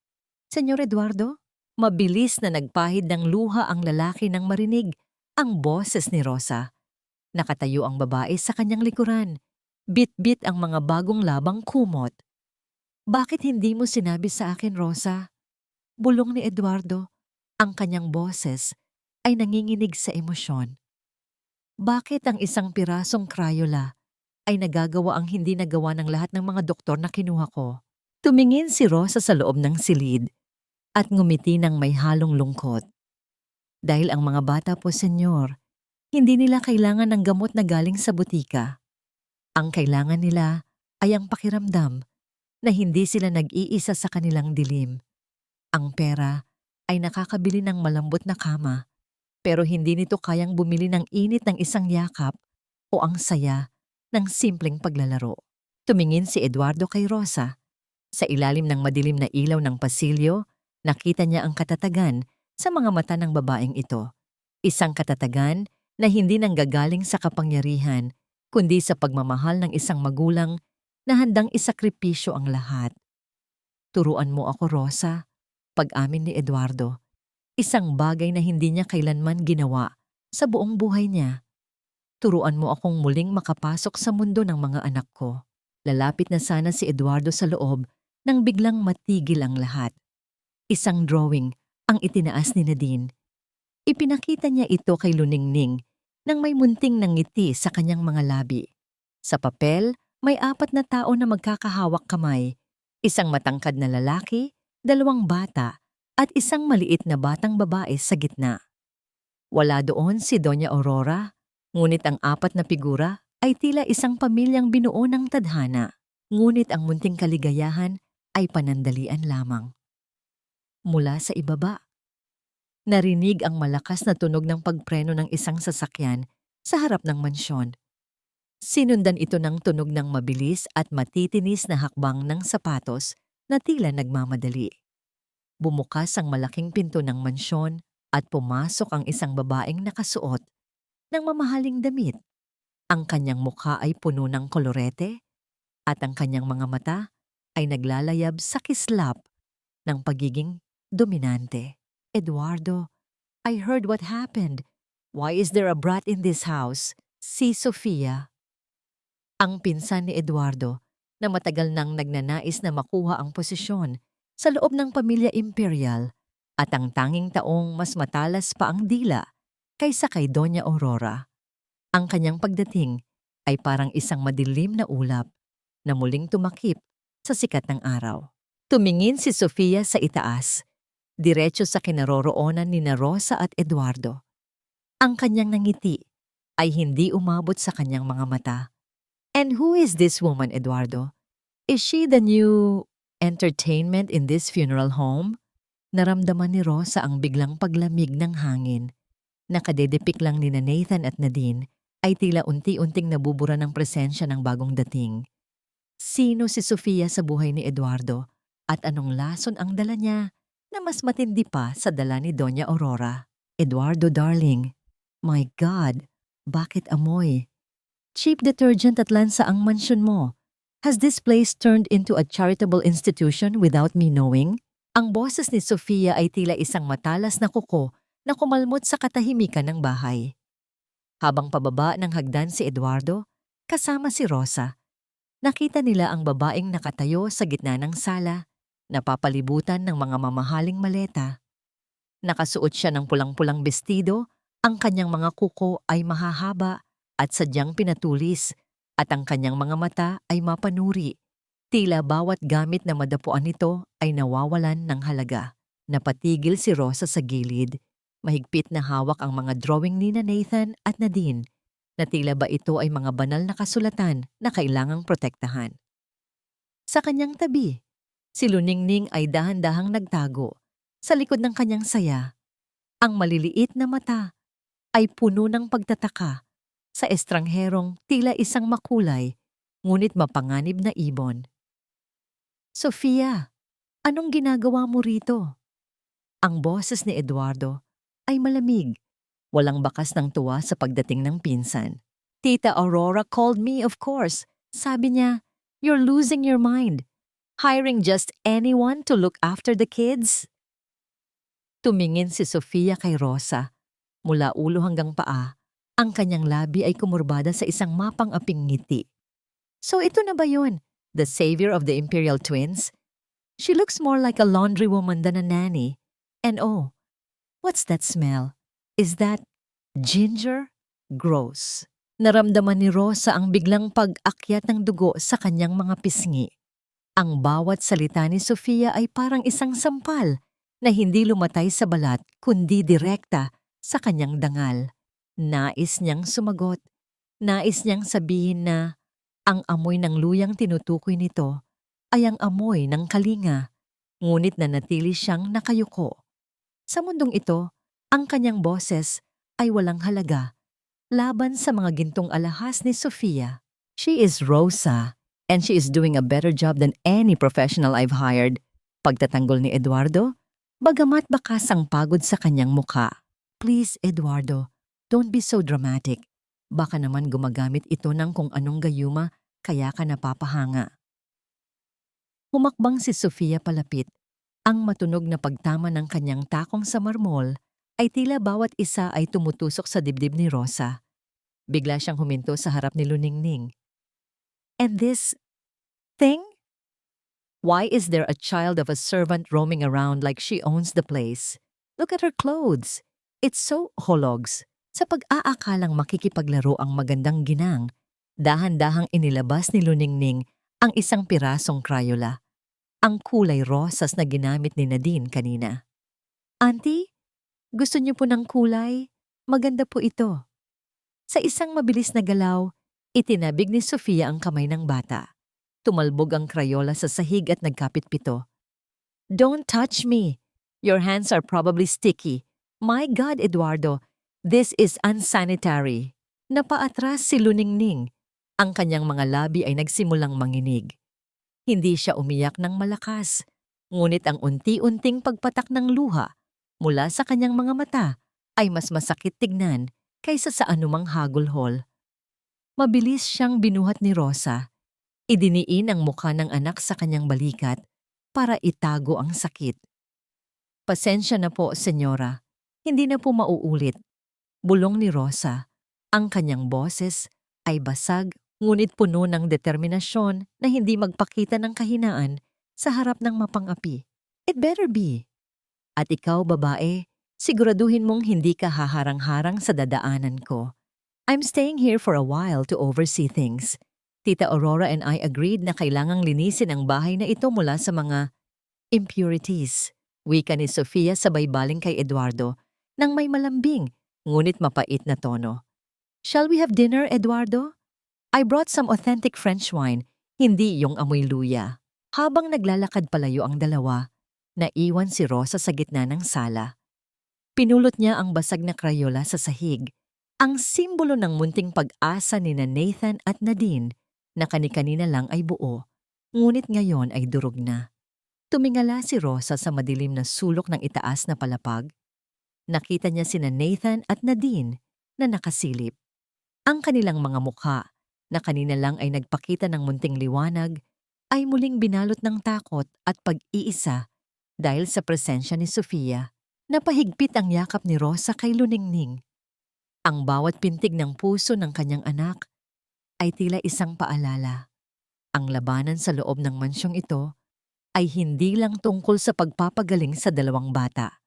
Senyor Eduardo, mabilis na nagpahid ng luha ang lalaki nang marinig ang boses ni Rosa. Nakatayo ang babae sa kanyang likuran. Bit-bit ang mga bagong labang kumot. Bakit hindi mo sinabi sa akin, Rosa? Bulong ni Eduardo. Ang kanyang boses ay nanginginig sa emosyon. Bakit ang isang pirasong krayola ay nagagawa ang hindi nagawa ng lahat ng mga doktor na kinuha ko. Tumingin si Rosa sa loob ng silid at ngumiti ng may halong lungkot. Dahil ang mga bata po, senyor, hindi nila kailangan ng gamot na galing sa butika. Ang kailangan nila ay ang pakiramdam na hindi sila nag-iisa sa kanilang dilim. Ang pera ay nakakabili ng malambot na kama, pero hindi nito kayang bumili ng init ng isang yakap o ang saya ng simpleng paglalaro. Tumingin si Eduardo kay Rosa. Sa ilalim ng madilim na ilaw ng pasilyo, nakita niya ang katatagan sa mga mata ng babaeng ito. Isang katatagan na hindi nanggagaling sa kapangyarihan, kundi sa pagmamahal ng isang magulang na handang isakripisyo ang lahat. Turuan mo ako, Rosa, pag-amin ni Eduardo. Isang bagay na hindi niya kailanman ginawa sa buong buhay niya. Turuan mo akong muling makapasok sa mundo ng mga anak ko. Lalapit na sana si Eduardo sa loob nang biglang matigil ang lahat. Isang drawing ang itinaas ni Nadine. Ipinakita niya ito kay Luningning nang may munting nangiti sa kanyang mga labi. Sa papel, may 4 na tao na magkakahawak kamay. Isang matangkad na lalaki, 2 bata, at isang maliit na batang babae sa gitna. Wala doon si Doña Aurora, ngunit ang 4 na figura ay tila isang pamilyang binuo ng tadhana. Ngunit ang munting kaligayahan ay panandalian lamang. Mula sa ibaba, narinig ang malakas na tunog ng pagpreno ng isang sasakyan sa harap ng mansyon. Sinundan ito ng tunog ng mabilis at matitinis na hakbang ng sapatos na tila nagmamadali. Bumukas ang malaking pinto ng mansyon at pumasok ang isang babaeng nakasuot ng mamahaling damit. Ang kanyang mukha ay puno ng kolorete at ang kanyang mga mata ay naglalayab sa kislap ng pagiging dominante. Eduardo, I heard what happened. Why is there a brat in this house? Si Sofia. Ang pinsan ni Eduardo na matagal nang nagnanais na makuha ang posisyon sa loob ng pamilya imperial at ang tanging taong mas matalas pa ang dila kaysa kay Doña Aurora. Ang kanyang pagdating ay parang isang madilim na ulap na muling tumakip sa sikat ng araw. Tumingin si Sofia sa itaas, diretso sa kinaroroonan ni na Rosa at Eduardo. Ang kanyang nangiti ay hindi umabot sa kanyang mga mata. And who is this woman, Eduardo? Is she the new entertainment in this funeral home? Naramdaman ni Rosa ang biglang paglamig ng hangin. Nakadedepik lang ni Nathan at Nadine ay tila unti-unting nabubura ng presensya ng bagong dating. Sino si Sofia sa buhay ni Eduardo at anong lason ang dala niya na mas matindi pa sa dala ni Doña Aurora? Eduardo, darling. My God, bakit amoy? Cheap detergent at lansa ang mansyon mo. Has this place turned into a charitable institution without me knowing? Ang boses ni Sofia ay tila isang matalas na kuko na kumalmot sa katahimikan ng bahay. Habang pababa ng hagdan si Eduardo, kasama si Rosa, nakita nila ang babaeng nakatayo sa gitna ng sala, napapalibutan ng mga mamahaling maleta. Nakasuot siya ng pulang-pulang bestido, ang kanyang mga kuko ay mahahaba at sadyang pinatulis, at ang kanyang mga mata ay mapanuri. Tila bawat gamit na madapuan nito ay nawawalan ng halaga. Napatigil si Rosa sa gilid. Mahigpit na hawak ang mga drawing ni Nathan at Nadine, na tila ba ito ay mga banal na kasulatan na kailangang protektahan. Sa kanyang tabi, si Luningning ay dahan-dahang nagtago sa likod ng kanyang saya. Ang maliliit na mata ay puno ng pagtataka sa estrangherong tila isang makulay ngunit mapanganib na ibon. Sofia, anong ginagawa mo rito? Ang boses ni Eduardo ay malamig, walang bakas ng tuwa sa pagdating ng pinsan. Tita Aurora called me, of course. Sabi niya, you're losing your mind. Hiring just anyone to look after the kids? Tumingin si Sofia kay Rosa. Mula ulo hanggang paa, ang kanyang labi ay kumurbada sa isang mapang-aping ngiti. So ito na ba yun? The savior of the Imperial Twins? She looks more like a laundry woman than a nanny. And oh, what's that smell? Is that ginger? Gross. Naramdaman ni Rosa ang biglang pag-akyat ng dugo sa kanyang mga pisngi. Ang bawat salita ni Sofia ay parang isang sampal na hindi lumatay sa balat kundi direkta sa kanyang dangal. Nais niyang sumagot. Nais niyang sabihin na ang amoy ng luyang tinutukoy nito ay ang amoy ng kalinga, ngunit nanatili siyang nakayuko. Sa mundong ito, ang kanyang boses ay walang halaga laban sa mga gintong alahas ni Sofia. She is Rosa, and she is doing a better job than any professional I've hired. Pagtatanggol ni Eduardo, bagamat bakas ang pagod sa kanyang muka. Please, Eduardo, don't be so dramatic. Baka naman gumagamit ito ng kung anong gayuma kaya ka napapahanga. Humakbang si Sofia palapit. Ang matunog na pagtama ng kanyang takong sa marmol ay tila bawat isa ay tumutusok sa dibdib ni Rosa. Bigla siyang huminto sa harap ni Luningning. And this thing? Why is there a child of a servant roaming around like she owns the place? Look at her clothes. It's so hologs. Sa pag-aakalang makikipaglaro ang magandang ginang, dahan-dahang inilabas ni Luningning ang isang pirasong Crayola. Ang kulay rosas na ginamit ni Nadine kanina. Auntie, gusto niyo po ng kulay? Maganda po ito. Sa isang mabilis na galaw, itinabig ni Sofia ang kamay ng bata. Tumalbog ang Crayola sa sahig at nagkapit-pito. Don't touch me. Your hands are probably sticky. My God, Eduardo, this is unsanitary. Napaatras si Luningning. Ang kanyang mga labi ay nagsimulang manginig. Hindi siya umiyak ng malakas, ngunit ang unti-unting pagpatak ng luha mula sa kanyang mga mata ay mas masakit tignan kaysa sa anumang hagulhol. Mabilis siyang binuhat ni Rosa. Idiniin ang mukha ng anak sa kanyang balikat para itago ang sakit. Pasensya na po, senyora. Hindi na po mauulit. Bulong ni Rosa. Ang kanyang boses ay basag ngunit puno ng determinasyon na hindi magpakita ng kahinaan sa harap ng mapang-api. It better be. At ikaw, babae, siguraduhin mong hindi ka haharang-harang sa dadaanan ko. I'm staying here for a while to oversee things. Tita Aurora and I agreed na kailangang linisin ang bahay na ito mula sa mga impurities. Wika ni Sofia sabay baling kay Eduardo nang may malambing ngunit mapait na tono. Shall we have dinner, Eduardo? I brought some authentic French wine, hindi yung amoy luya. Habang naglalakad palayo ang dalawa, naiwan si Rosa sa gitna ng sala. Pinulot niya ang basag na Crayola sa sahig, ang simbolo ng munting pag-asa ni Nathan at Nadine na kani-kanina lang ay buo, ngunit ngayon ay durog na. Tumingala si Rosa sa madilim na sulok ng itaas na palapag. Nakita niya sina Nathan at Nadine na nakasilip. Ang kanilang mga mukha, na kanina lang ay nagpakita ng munting liwanag, ay muling binalot ng takot at pag-iisa dahil sa presensya ni Sofia. Napahigpit ang yakap ni Rosa kay Luningning. Ang bawat pintig ng puso ng kanyang anak ay tila isang paalala. Ang labanan sa loob ng mansyong ito ay hindi lang tungkol sa pagpapagaling sa dalawang bata.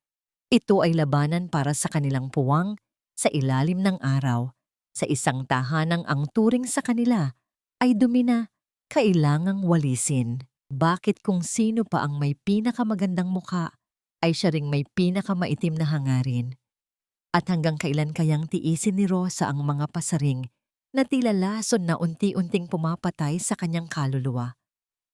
Ito ay labanan para sa kanilang puwang sa ilalim ng araw, sa isang tahanang ang turing sa kanila ay dumi na kailangang walisin. Bakit kung sino pa ang may pinakamagandang mukha ay siya ring may pinakamaitim na hangarin? At hanggang kailan kayang tiisin ni Rosa ang mga pasaring na tila lason na unti-unting pumapatay sa kanyang kaluluwa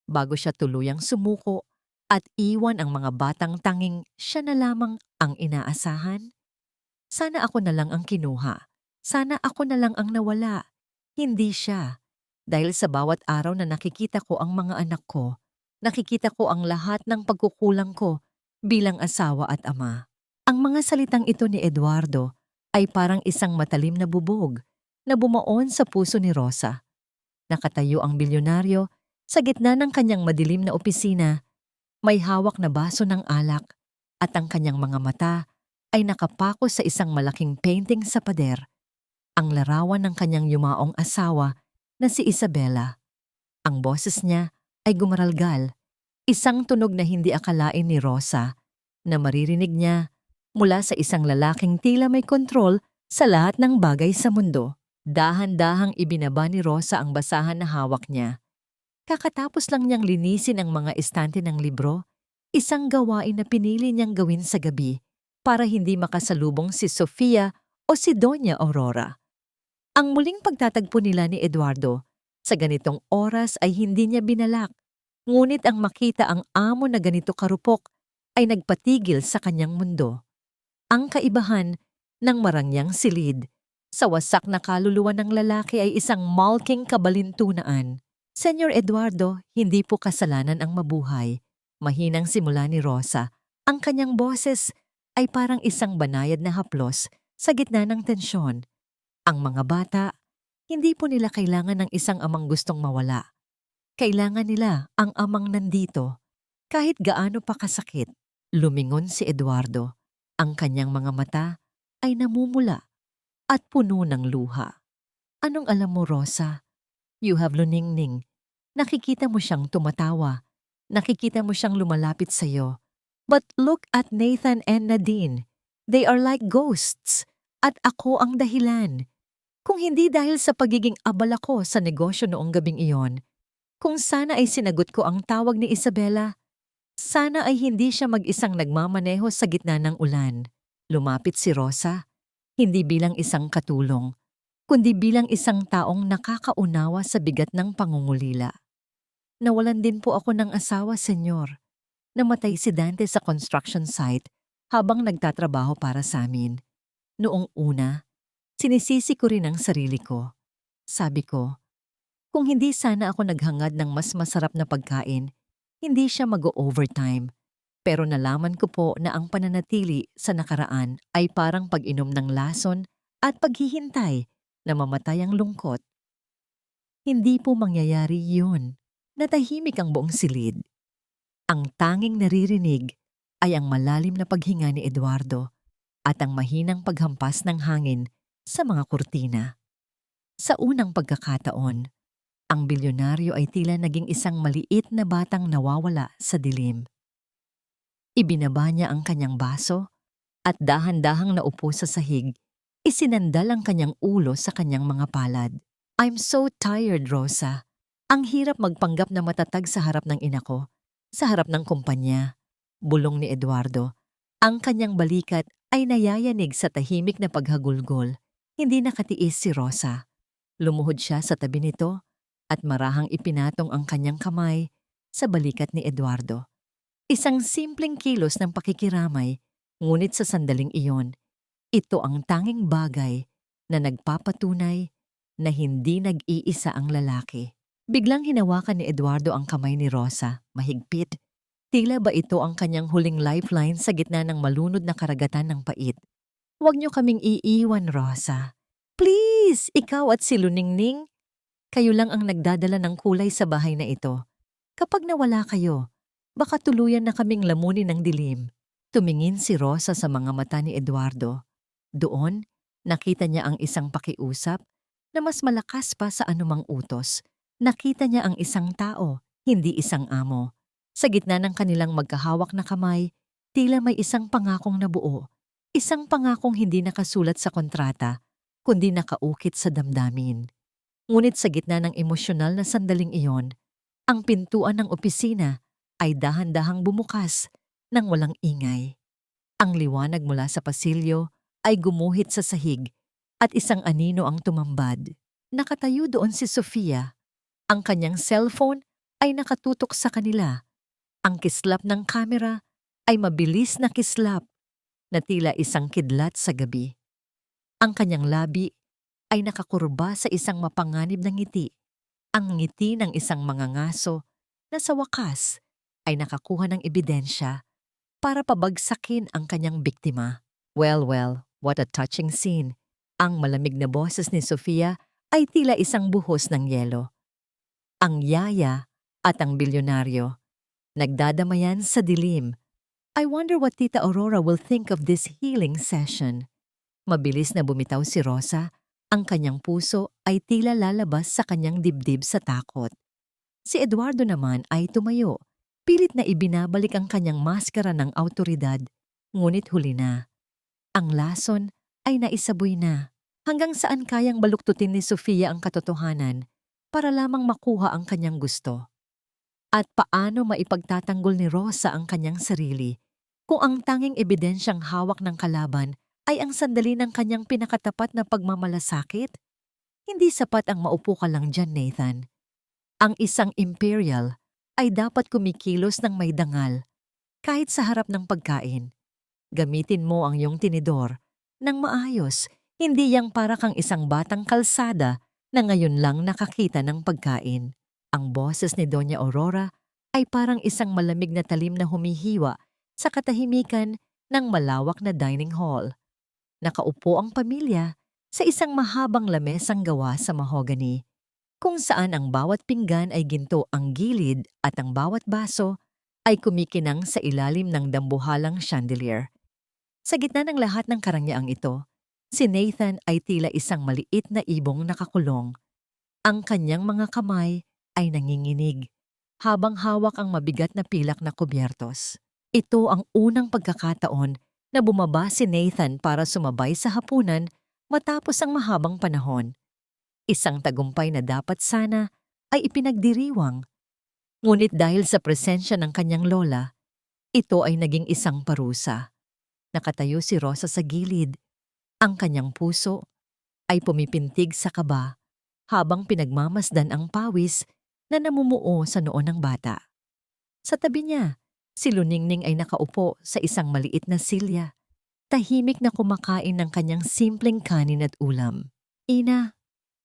bago siya tuluyang sumuko at iwan ang mga batang tanging siya na lamang ang inaasahan? Sana ako na lang ang kinuha. Sana ako na lang ang nawala. Hindi siya. Dahil sa bawat araw na nakikita ko ang mga anak ko, nakikita ko ang lahat ng pagkukulang ko bilang asawa at ama. Ang mga salitang ito ni Eduardo ay parang isang matalim na bubog na bumaon sa puso ni Rosa. Nakatayo ang bilyonaryo sa gitna ng kanyang madilim na opisina, may hawak na baso ng alak at ang kanyang mga mata ay nakapako sa isang malaking painting sa pader. Ang larawan ng kanyang yumaong asawa na si Isabella. Ang boses niya ay gumaralgal, isang tunog na hindi akalain ni Rosa na maririnig niya mula sa isang lalaking tila may kontrol sa lahat ng bagay sa mundo. Dahan-dahang ibinaba ni Rosa ang basahan na hawak niya. Kakatapos lang niyang linisin ang mga estante ng libro, isang gawain na pinili niyang gawin sa gabi para hindi makasalubong si Sofia o si Doña Aurora. Ang muling pagtatagpo nila ni Eduardo sa ganitong oras ay hindi niya binalak, ngunit ang makita ang amo na ganito karupok ay nagpatigil sa kanyang mundo. Ang kaibahan ng marangyang silid sa wasak na kaluluwa ng lalaki ay isang malking kabalintunaan. Senyor Eduardo, hindi po kasalanan ang mabuhay. Mahinang simula ni Rosa. Ang kanyang boses ay parang isang banayad na haplos sa gitna ng tensyon. Ang mga bata, hindi po nila kailangan ng isang amang gustong mawala. Kailangan nila ang amang nandito. Kahit gaano pa kasakit, lumingon si Eduardo. Ang kanyang mga mata ay namumula at puno ng luha. Anong alam mo, Rosa? You have luningning. Nakikita mo siyang tumatawa. Nakikita mo siyang lumalapit sa'yo. But look at Nathan and Nadine. They are like ghosts. At ako ang dahilan. Kung hindi dahil sa pagiging abala ko sa negosyo noong gabing iyon, kung sana ay sinagot ko ang tawag ni Isabela, sana ay hindi siya mag-isang nagmamaneho sa gitna ng ulan. Lumapit si Rosa, hindi bilang isang katulong, kundi bilang isang taong nakakaunawa sa bigat ng pangungulila. Nawalan din po ako ng asawa, senyor. Namatay si Dante sa construction site habang nagtatrabaho para sa amin. Noong una, sinisisi ko rin ang sarili ko. Sabi ko, kung hindi sana ako naghangad ng mas masarap na pagkain, hindi siya mag-overtime. Pero nalaman ko po na ang pananatili sa nakaraan ay parang pag-inom ng lason at paghihintay na mamatay ang lungkot. Hindi po mangyayari yun. Natahimik ang buong silid. Ang tanging naririnig ay ang malalim na paghinga ni Eduardo at ang mahinang paghampas ng hangin sa mga kurtina. Sa unang pagkakataon, ang bilyonaryo ay tila naging isang maliit na batang nawawala sa dilim. Ibinaba niya ang kanyang baso at dahan-dahang naupo sa sahig, isinandal ang kanyang ulo sa kanyang mga palad. I'm so tired, Rosa. Ang hirap magpanggap na matatag sa harap ng ina ko, sa harap ng kumpanya. Bulong ni Eduardo. Ang kanyang balikat ay nayayanig sa tahimik na paghagulgol. Hindi nakatiis si Rosa. Lumuhod siya sa tabi nito at marahang ipinatong ang kanyang kamay sa balikat ni Eduardo. Isang simpleng kilos ng pakikiramay, ngunit sa sandaling iyon, ito ang tanging bagay na nagpapatunay na hindi nag-iisa ang lalaki. Biglang hinawakan ni Eduardo ang kamay ni Rosa, mahigpit. Tila ba ito ang kanyang huling lifeline sa gitna ng malunod na karagatan ng pait? Huwag niyo kaming iiwan, Rosa. Please, ikaw at si Luningning. Kayo lang ang nagdadala ng kulay sa bahay na ito. Kapag nawala kayo, baka tuluyan na kaming lamunin ng dilim. Tumingin si Rosa sa mga mata ni Eduardo. Doon, nakita niya ang isang pakiusap na mas malakas pa sa anumang utos. Nakita niya ang isang tao, hindi isang amo. Sa gitna ng kanilang magkahawak na kamay, tila may isang pangakong nabuo. Isang pangakong hindi nakasulat sa kontrata, kundi nakaukit sa damdamin. Ngunit sa gitna ng emosyonal na sandaling iyon, ang pintuan ng opisina ay dahan-dahang bumukas nang walang ingay. Ang liwanag mula sa pasilyo ay gumuhit sa sahig at isang anino ang tumambad. Nakatayo doon si Sofia. Ang kanyang cellphone ay nakatutok sa kanila. Ang kislap ng kamera ay mabilis na kislap na tila isang kidlat sa gabi. Ang kanyang labi ay nakakurba sa isang mapanganib na ngiti. Ang ngiti ng isang mangangaso na sa wakas ay nakakuha ng ebidensya para pabagsakin ang kanyang biktima. Well, what a touching scene. Ang malamig na boses ni Sofia ay tila isang buhos ng yelo. Ang yaya at ang bilyonaryo, nagdadamayan sa dilim. I wonder what Tita Aurora will think of this healing session. Mabilis na bumitaw si Rosa, ang kanyang puso ay tila lalabas sa kanyang dibdib sa takot. Si Eduardo naman ay tumayo, pilit na ibinabalik ang kanyang maskara ng awtoridad, ngunit huli na. Ang lason ay naisaboy na. Hanggang saan kayang baluktutin ni Sofia ang katotohanan para lamang makuha ang kanyang gusto? At paano maipagtatanggol ni Rosa ang kanyang sarili kung ang tanging ebidensyang hawak ng kalaban ay ang sandali ng kanyang pinakatapat na pagmamalasakit? Hindi sapat ang maupo ka lang dyan, Nathan. Ang isang imperial ay dapat kumikilos ng may dangal kahit sa harap ng pagkain. Gamitin mo ang iyong tinidor ng maayos, hindi yang para kang isang batang kalsada na ngayon lang nakakita ng pagkain. Ang boses ni Doña Aurora ay parang isang malamig na talim na humihiwa sa katahimikan ng malawak na dining hall. Nakaupo ang pamilya sa isang mahabang lamesang gawa sa mahogany, kung saan ang bawat pinggan ay ginto ang gilid at ang bawat baso ay kumikinang sa ilalim ng dambuhalang chandelier. Sa gitna ng lahat ng karangyaan ito, si Nathan ay tila isang maliit na ibong nakakulong. Ang kanyang mga kamay ay nanginginig habang hawak ang mabigat na pilak na kubyertos. Ito ang unang pagkakataon na bumaba si Nathan para sumabay sa hapunan matapos ang mahabang panahon. Isang tagumpay na dapat sana ay ipinagdiriwang. Ngunit dahil sa presensya ng kanyang lola, ito ay naging isang parusa. Nakatayo si Rosa sa gilid. Ang kanyang puso ay pumipintig sa kaba habang pinagmamasdan ang pawis na namumuo sa noo ng bata. Sa tabi niya, si Luningning ay nakaupo sa isang maliit na silya, tahimik na kumakain ng kanyang simpleng kanin at ulam. Ina,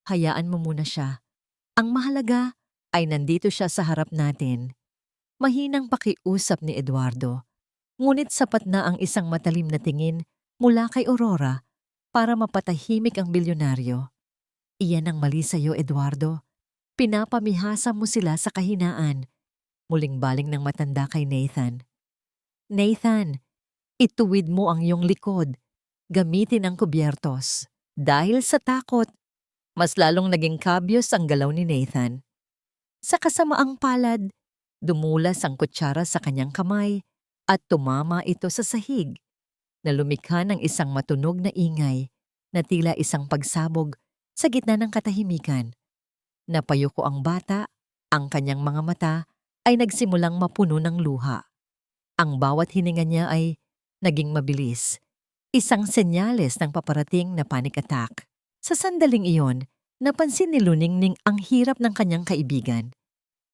hayaan mo muna siya. Ang mahalaga ay nandito siya sa harap natin. Mahinang pakiusap ni Eduardo. Ngunit sapat na ang isang matalim na tingin mula kay Aurora para mapatahimik ang bilyonaryo. Iyan ang mali sa iyo, Eduardo. Pinapamihasa mo sila sa kahinaan. Muling baling ng matanda kay Nathan. Nathan, ituwid mo ang iyong likod. Gamitin ang kubyertos. Dahil sa takot, mas lalong naging kabyos ang galaw ni Nathan. Sa kasamaang palad, dumulas ang kutsara sa kanyang kamay at tumama ito sa sahig, na lumikha ng isang matunog na ingay na tila isang pagsabog sa gitna ng katahimikan. Napayuko ang bata, ang kanyang mga mata ay nagsimulang mapuno ng luha. Ang bawat hininga niya ay naging mabilis, isang senyales ng paparating na panic attack. Sa sandaling iyon, napansin ni Luningning ang hirap ng kanyang kaibigan.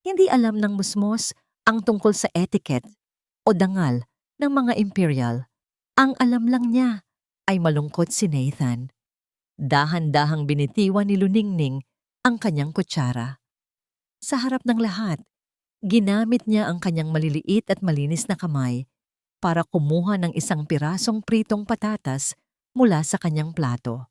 Hindi alam ng musmos ang tungkol sa etiquette o dangal ng mga imperial. Ang alam lang niya ay malungkot si Nathan. Dahan-dahang binitiwan ni Luningning ang kanyang kutsara. Sa harap ng lahat, ginamit niya ang kanyang maliliit at malinis na kamay para kumuha ng isang pirasong pritong patatas mula sa kanyang plato.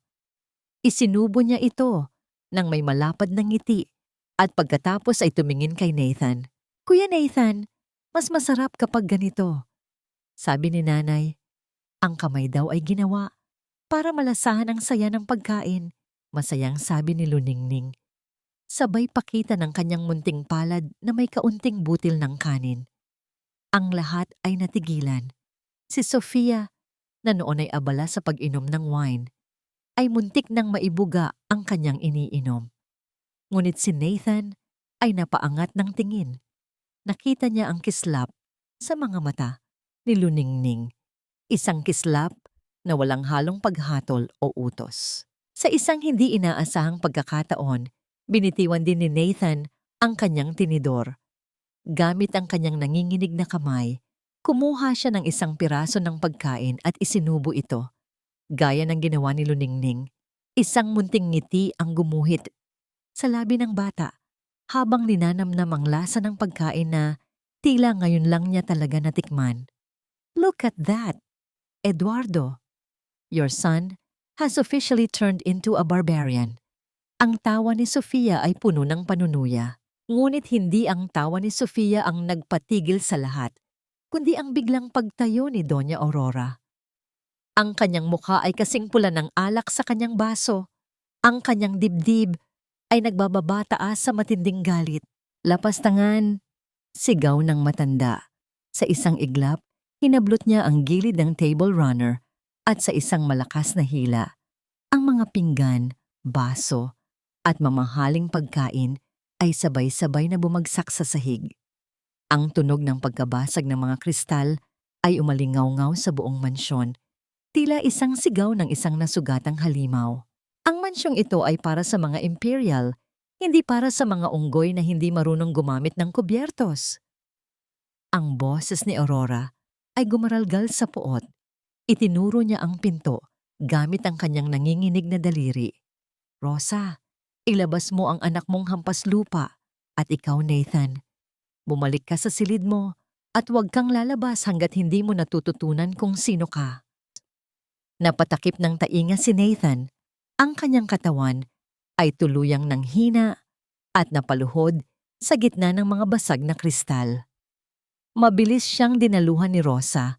Isinubo niya ito nang may malapad na ngiti at pagkatapos ay tumingin kay Nathan. Kuya Nathan, mas masarap kapag ganito. Sabi ni nanay, ang kamay daw ay ginawa para malasahan ang saya ng pagkain. Masayang sabi ni Luningning. Sabay pakita ng kanyang munting palad na may kaunting butil ng kanin. Ang lahat ay natigilan. Si Sofia, na noon ay abala sa pag-inom ng wine, ay muntik nang maibuga ang kanyang iniinom. Ngunit si Nathan ay napaangat ng tingin. Nakita niya ang kislap sa mga mata ni Luningning. Isang kislap na walang halong paghatol o utos. Sa isang hindi inaasahang pagkakataon, binitiwan din ni Nathan ang kanyang tinidor. Gamit ang kanyang nanginginig na kamay, kumuha siya ng isang piraso ng pagkain at isinubo ito. Gaya ng ginawa ni Luningning, isang munting ngiti ang gumuhit sa labi ng bata habang ninanamnam ang lasa ng pagkain na tila ngayon lang niya talaga natikman. Look at that, Eduardo. Your son has officially turned into a barbarian. Ang tawa ni Sofia ay puno ng panunuya. Ngunit hindi ang tawa ni Sofia ang nagpatigil sa lahat, kundi ang biglang pagtayo ni Doña Aurora. Ang kanyang mukha ay kasing pula ng alak sa kanyang baso. Ang kanyang dibdib ay nagbababa taas sa matinding galit. Lapastangan, sigaw ng matanda. Sa isang iglap, hinablot niya ang gilid ng table runner at sa isang malakas na hila, ang mga pinggan, baso, at mamahaling pagkain ay sabay-sabay na bumagsak sa sahig. Ang tunog ng pagkabasag ng mga kristal ay umalingaw-ngaw sa buong mansyon, tila isang sigaw ng isang nasugatang halimaw. Ang mansyong ito ay para sa mga imperial, hindi para sa mga unggoy na hindi marunong gumamit ng kubyertos. Ang boses ni Aurora ay gumaralgal sa puot. Itinuro niya ang pinto gamit ang kanyang nanginginig na daliri. Rosa, ilabas mo ang anak mong hampas lupa. At ikaw, Nathan, bumalik ka sa silid mo at huwag kang lalabas hanggat hindi mo natututunan kung sino ka. Napatakip ng tainga si Nathan. Ang kanyang katawan ay tuluyang nanghina at napaluhod sa gitna ng mga basag na kristal. Mabilis siyang dinaluhan ni Rosa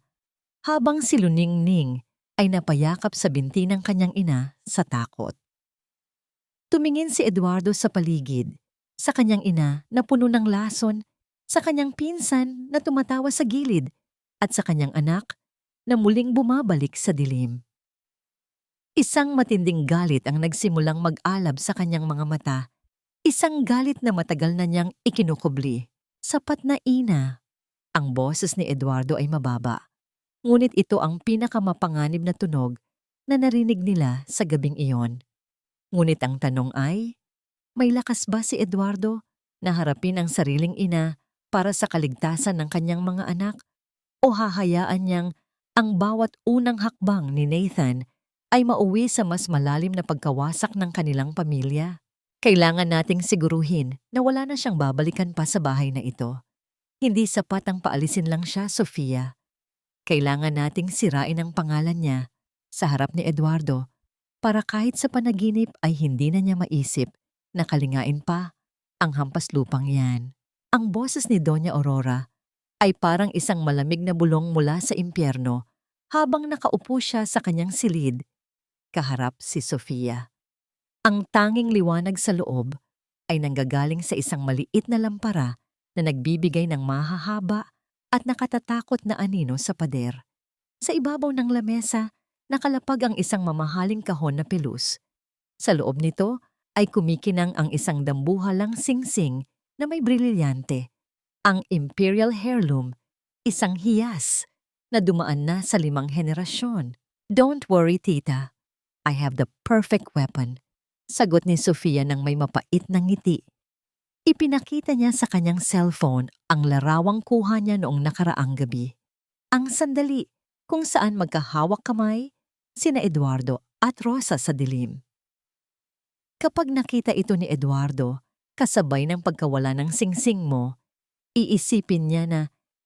habang si Luningning ay napayakap sa binti ng kanyang ina sa takot. Tumingin si Eduardo sa paligid, sa kanyang ina na puno ng lason, sa kanyang pinsan na tumatawa sa gilid, at sa kanyang anak na muling bumabalik sa dilim. Isang matinding galit ang nagsimulang mag-alab sa kanyang mga mata, isang galit na matagal na niyang ikinukubli. Sapat na, ina. Ang boses ni Eduardo ay mababa, ngunit ito ang pinakamapanganib na tunog na narinig nila sa gabing iyon. Ngunit ang tanong ay, may lakas ba si Eduardo na harapin ang sariling ina para sa kaligtasan ng kanyang mga anak? O hahayaan niyang ang bawat unang hakbang ni Nathan ay mauwi sa mas malalim na pagkawasak ng kanilang pamilya? Kailangan nating siguruhin na wala na siyang babalikan pa sa bahay na ito. Hindi sapat ang paalisin lang siya, Sofia. Kailangan nating sirain ang pangalan niya sa harap ni Eduardo para kahit sa panaginip ay hindi na niya maisip na kalingain pa ang hampas lupang yan. Ang boses ni Doña Aurora ay parang isang malamig na bulong mula sa impyerno habang nakaupo siya sa kanyang silid, kaharap si Sofia. Ang tanging liwanag sa loob ay nanggagaling sa isang maliit na lampara na nagbibigay ng mahahaba at nakatatakot na anino sa pader. Sa ibabaw ng lamesa, nakalapag ang isang mamahaling kahon na pelus. Sa loob nito ay kumikinang ang isang dambuhalang singsing na may brilyante. Ang Imperial Heirloom, isang hiyas na dumaan na sa 5 henerasyon. Don't worry, tita. I have the perfect weapon. Sagot ni Sofia nang may mapait na ngiti. Ipinakita niya sa kanyang cellphone ang larawang kuha niya noong nakaraang gabi. Ang sandali kung saan magkahawak kamay sina Eduardo at Rosa sa dilim. Kapag nakita ito ni Eduardo, kasabay ng pagkawala ng singsing mo, iisipin niya na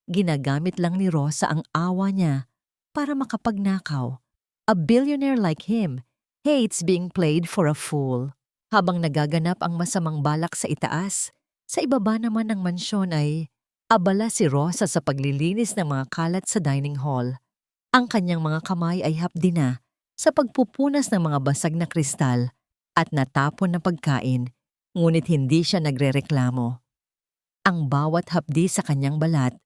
ginagamit lang ni Rosa ang awa niya para makapagnakaw. A billionaire like him hates being played for a fool. Habang nagaganap ang masamang balak sa itaas, sa ibaba naman ng mansyon ay abala si Rosa sa paglilinis ng mga kalat sa dining hall. Ang kanyang mga kamay ay hapdi na sa pagpupunas ng mga basag na kristal at natapon na pagkain, ngunit hindi siya nagrereklamo. Ang bawat hapdi sa kanyang balat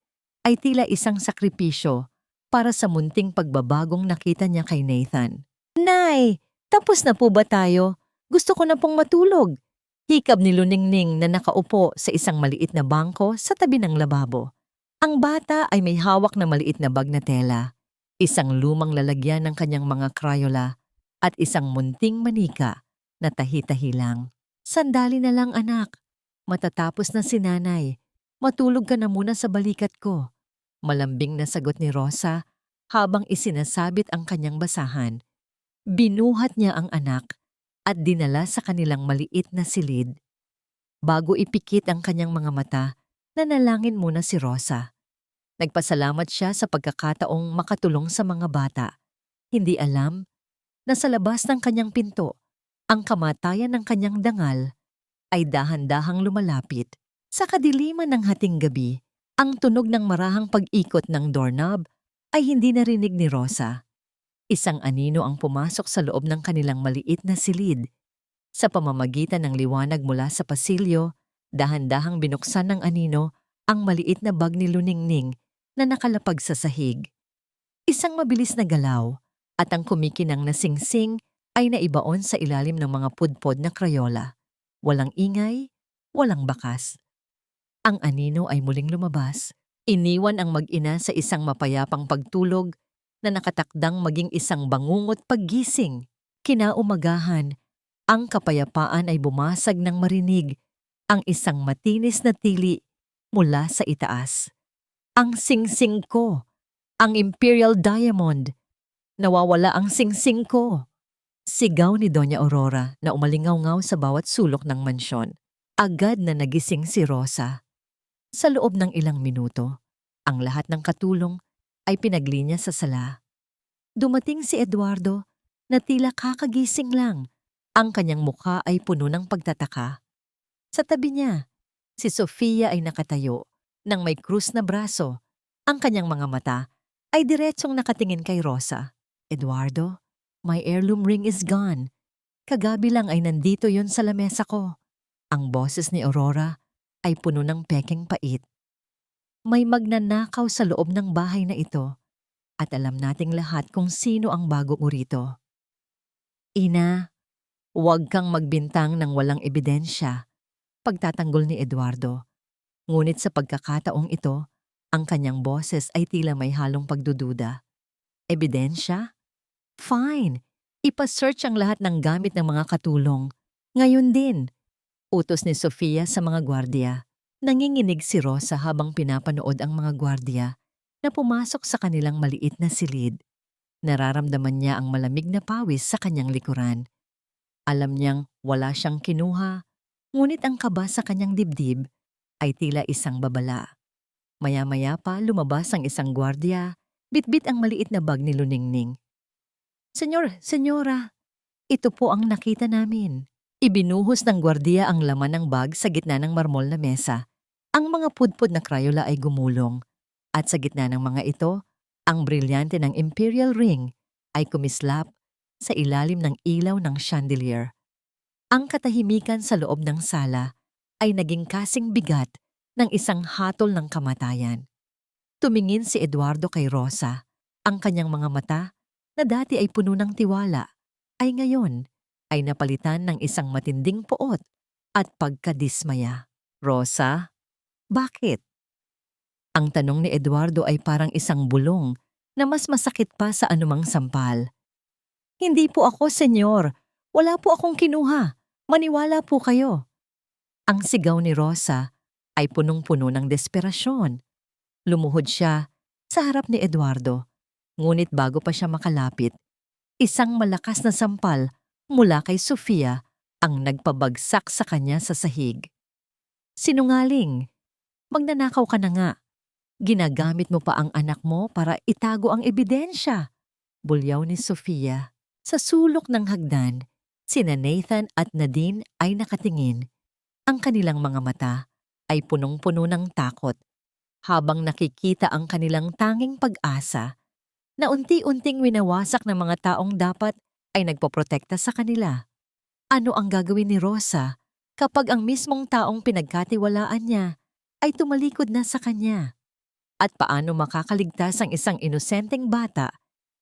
ay tila isang sakripisyo para sa munting pagbabagong nakita niya kay Nathan. Nay! Tapos na po ba tayo? Gusto ko na pong matulog. Hikab ni Luningning na nakaupo sa isang maliit na bangko sa tabi ng lababo. Ang bata ay may hawak na maliit na bag na tela, isang lumang lalagyan ng kanyang mga Crayola at isang munting manika na tahi-tahi lang. Sandali na lang, anak. Matatapos na si nanay. Matulog ka na muna sa balikat ko. Malambing na sagot ni Rosa habang isinasabit ang kanyang basahan. Binuhat niya ang anak at dinala sa kanilang maliit na silid. Bago ipikit ang kanyang mga mata, nanalangin muna si Rosa. Nagpasalamat siya sa pagkakataong makatulong sa mga bata. Hindi alam na sa labas ng kanyang pinto, ang kamatayan ng kanyang dangal ay dahan-dahang lumalapit. Sa kadiliman ng hating gabi, ang tunog ng marahang pag-ikot ng doorknob ay hindi narinig ni Rosa. Isang anino ang pumasok sa loob ng kanilang maliit na silid. Sa pamamagitan ng liwanag mula sa pasilyo, dahan-dahang binuksan ng anino ang maliit na bag ni Luningning na nakalapag sa sahig. Isang mabilis na galaw at ang kumikinang na singsing ay naibaon sa ilalim ng mga pudpod na Crayola. Walang ingay, walang bakas. Ang anino ay muling lumabas. Iniwan ang mag-ina sa isang mapayapang pagtulog na nakatakdang maging isang bangungot paggising. Kinaumagahan, ang kapayapaan ay bumasag ng marinig ang isang matinis na tili mula sa itaas. Ang singsing ko, ang Imperial Diamond. Nawawala ang singsing ko. Sigaw ni Doña Aurora na umalingaw-ngaw sa bawat sulok ng mansyon. Agad na nagising si Rosa. Sa loob ng ilang minuto, ang lahat ng katulong ay pinaglinya sa sala. Dumating si Eduardo na tila kakagising lang. Ang kanyang mukha ay puno ng pagtataka. Sa tabi niya, si Sofia ay nakatayo nang may krus na braso. Ang kanyang mga mata ay diretsong nakatingin kay Rosa. Eduardo, my heirloom ring is gone. Kagabi lang ay nandito yon sa lamesa ko. Ang boses ni Aurora ay puno ng pekeng pait. May magnanakaw sa loob ng bahay na ito at alam nating lahat kung sino ang bago mo rito. Ina, huwag kang magbintang ng walang ebidensya, pagtatanggol ni Eduardo. Ngunit sa pagkakataong ito, ang kanyang boses ay tila may halong pagdududa. Ebidensya? Fine, ipa-search ang lahat ng gamit ng mga katulong. Ngayon din. Utos ni Sofia sa mga gwardiya. Nanginginig si Rosa habang pinapanood ang mga gwardiya na pumasok sa kanilang maliit na silid. Nararamdaman niya ang malamig na pawis sa kanyang likuran. Alam niyang wala siyang kinuha, ngunit ang kaba sa kanyang dibdib ay tila isang babala. Maya-maya pa lumabas ang isang gwardiya, bitbit ang maliit na bag ni Luningning. Senyora, ito po ang nakita namin. Ibinuhos ng gwardiya ang laman ng bag sa gitna ng marmol na mesa. Ang mga pudpod na Crayola ay gumulong. At sa gitna ng mga ito, ang brilyante ng Imperial Ring ay kumislap sa ilalim ng ilaw ng chandelier. Ang katahimikan sa loob ng sala ay naging kasing bigat ng isang hatol ng kamatayan. Tumingin si Eduardo kay Rosa. Ang kanyang mga mata, na dati ay puno ng tiwala, ay ngayon ay napalitan ng isang matinding poot at pagkadismaya. Rosa, bakit? Ang tanong ni Eduardo ay parang isang bulong na mas masakit pa sa anumang sampal. Hindi po ako, senyor. Wala po akong kinuha. Maniwala po kayo. Ang sigaw ni Rosa ay punong-puno ng desperasyon. Lumuhod siya sa harap ni Eduardo. Ngunit bago pa siya makalapit, isang malakas na sampal mula kay Sofia ang nagpabagsak sa kanya sa sahig. Sinungaling, magnanakaw ka na nga. Ginagamit mo pa ang anak mo para itago ang ebidensya. Bulyaw ni Sofia. Sa sulok ng hagdan, sina Nathan at Nadine ay nakatingin. Ang kanilang mga mata ay punong-puno ng takot habang nakikita ang kanilang tanging pag-asa na unti-unting winawasak ng mga taong dapat ay nagpoprotekta sa kanila. Ano ang gagawin ni Rosa kapag ang mismong taong pinagkatiwalaan niya ay tumalikod na sa kanya? At paano makakaligtas ang isang inosenteng bata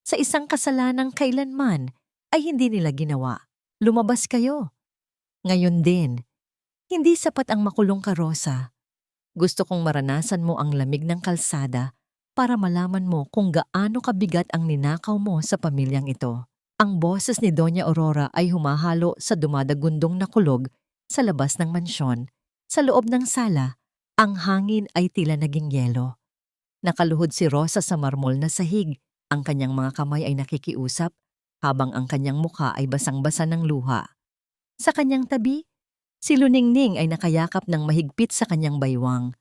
sa isang kasalanang kailanman ay hindi nila ginawa? Lumabas kayo. Ngayon din, hindi sapat ang makulong ka, Rosa. Gusto kong maranasan mo ang lamig ng kalsada para malaman mo kung gaano kabigat ang ninakaw mo sa pamilyang ito. Ang boses ni Doña Aurora ay humahalo sa dumadagundong na kulog sa labas ng mansyon. Sa loob ng sala, ang hangin ay tila naging yelo. Nakaluhod si Rosa sa marmol na sahig. Ang kanyang mga kamay ay nakikiusap habang ang kanyang mukha ay basang-basa ng luha. Sa kanyang tabi, si Luningning ay nakayakap ng mahigpit sa kanyang baywang.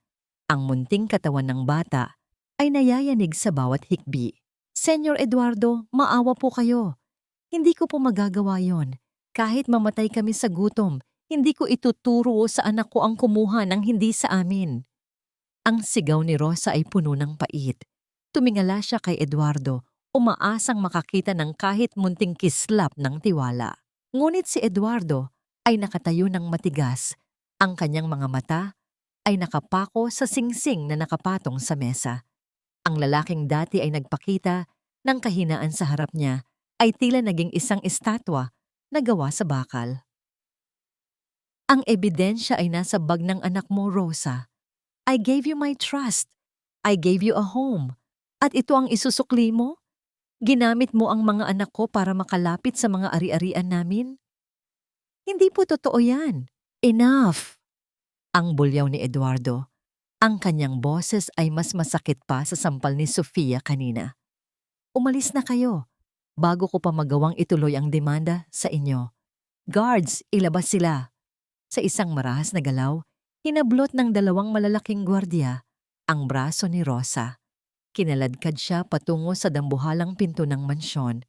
Ang munting katawan ng bata ay nayayanig sa bawat hikbi. Senyor Eduardo, maawa po kayo. Hindi ko po magagawa yon. Kahit mamatay kami sa gutom, hindi ko ituturo sa anak ko ang kumuha ng hindi sa amin. Ang sigaw ni Rosa ay puno ng pait. Tumingala siya kay Eduardo, umaasang makakita ng kahit munting kislap ng tiwala. Ngunit si Eduardo ay nakatayo ng matigas. Ang kanyang mga mata ay nakapako sa singsing na nakapatong sa mesa. Ang lalaking dati ay nagpakita ng kahinaan sa harap niya ay tila naging isang estatwa na gawa sa bakal. Ang ebidensya ay nasa bag ng anak mo, Rosa. I gave you my trust. I gave you a home. At ito ang isusukli mo? Ginamit mo ang mga anak ko para makalapit sa mga ari-arian namin? Hindi po totoo yan. Enough! Ang bulyaw ni Eduardo. Ang kanyang boses ay mas masakit pa sa sampal ni Sofia kanina. Umalis na kayo, bago ko pa magawang ituloy ang demanda sa inyo. Guards, ilabas sila. Sa isang marahas na galaw, hinablot ng dalawang malalaking gwardiya ang braso ni Rosa. Kinaladkad siya patungo sa dambuhalang pinto ng mansyon.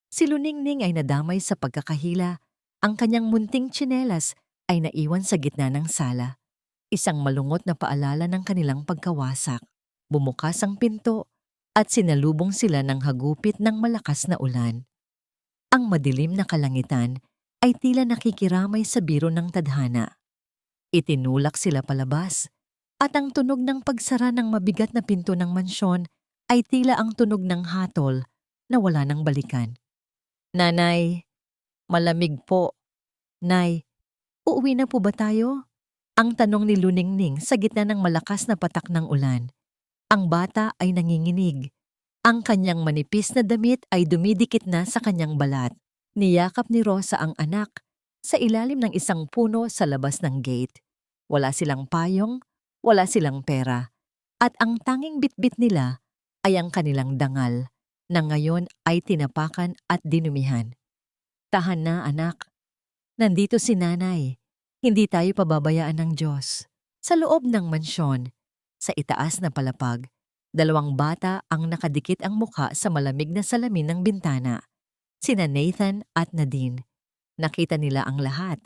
Si Luningning ay nadamay sa pagkakahila. Ang kanyang munting tsinelas ay naiwan sa gitna ng sala. Isang malungot na paalala ng kanilang pagkawasak. Bumukas ang pinto at sinalubong sila ng hagupit ng malakas na ulan. Ang madilim na kalangitan ay tila nakikiramay sa biro ng tadhana. Itinulak sila palabas at ang tunog ng pagsara ng mabigat na pinto ng mansyon ay tila ang tunog ng hatol na wala nang balikan. Nanay, malamig po. Nay, uuwi na po ba tayo? Ang tanong ni Luningning sa gitna ng malakas na patak ng ulan. Ang bata ay nanginginig. Ang kanyang manipis na damit ay dumidikit na sa kanyang balat. Niyakap ni Rosa ang anak sa ilalim ng isang puno sa labas ng gate. Wala silang payong, wala silang pera. At ang tanging bitbit nila ay ang kanilang dangal na ngayon ay tinapakan at dinumihan. Tahan na, anak. Nandito si nanay. Hindi tayo pababayaan ng Diyos. Sa loob ng mansyon, sa itaas na palapag, dalawang bata ang nakadikit ang mukha sa malamig na salamin ng bintana. Sina Nathan at Nadine. Nakita nila ang lahat.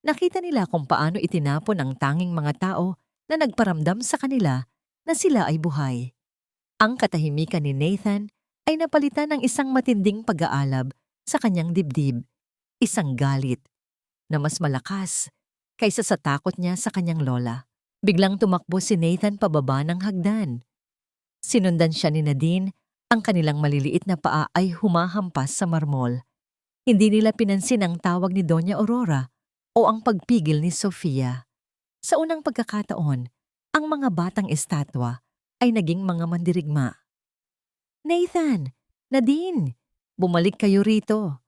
Nakita nila kung paano itinapon ang tanging mga tao na nagparamdam sa kanila na sila ay buhay. Ang katahimikan ni Nathan ay napalitan ng isang matinding pag-aalab sa kanyang dibdib. Isang galit na mas malakas kaysa sa takot niya sa kanyang lola. Biglang tumakbo si Nathan pababa ng hagdan. Sinundan siya ni Nadine. Ang kanilang maliliit na paa ay humahampas sa marmol. Hindi nila pinansin ang tawag ni Doña Aurora o ang pagpigil ni Sofia. Sa unang pagkakataon, ang mga batang estatwa ay naging mga mandirigma. Nathan! Nadine! Bumalik kayo rito!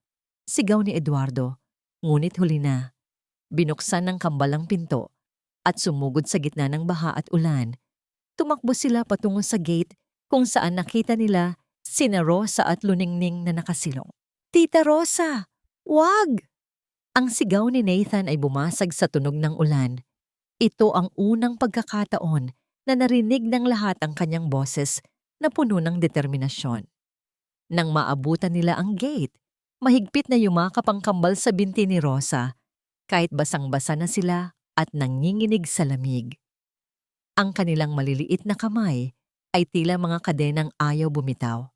Sigaw ni Eduardo, ngunit huli na. Binuksan ng kambalang pinto at sumugod sa gitna ng baha at ulan. Tumakbo sila patungo sa gate kung saan nakita nila sina Rosa at Luningning na nakasilong. Tita Rosa! Wag! Ang sigaw ni Nathan ay bumasag sa tunog ng ulan. Ito ang unang pagkakataon na narinig ng lahat ang kanyang boses na puno ng determinasyon. Nang maabutan nila ang gate, mahigpit na yumakap ang kambal sa binti ni Rosa, kahit basang-basa na sila at nanginginig sa lamig. Ang kanilang maliliit na kamay ay tila mga kadenang ayaw bumitaw.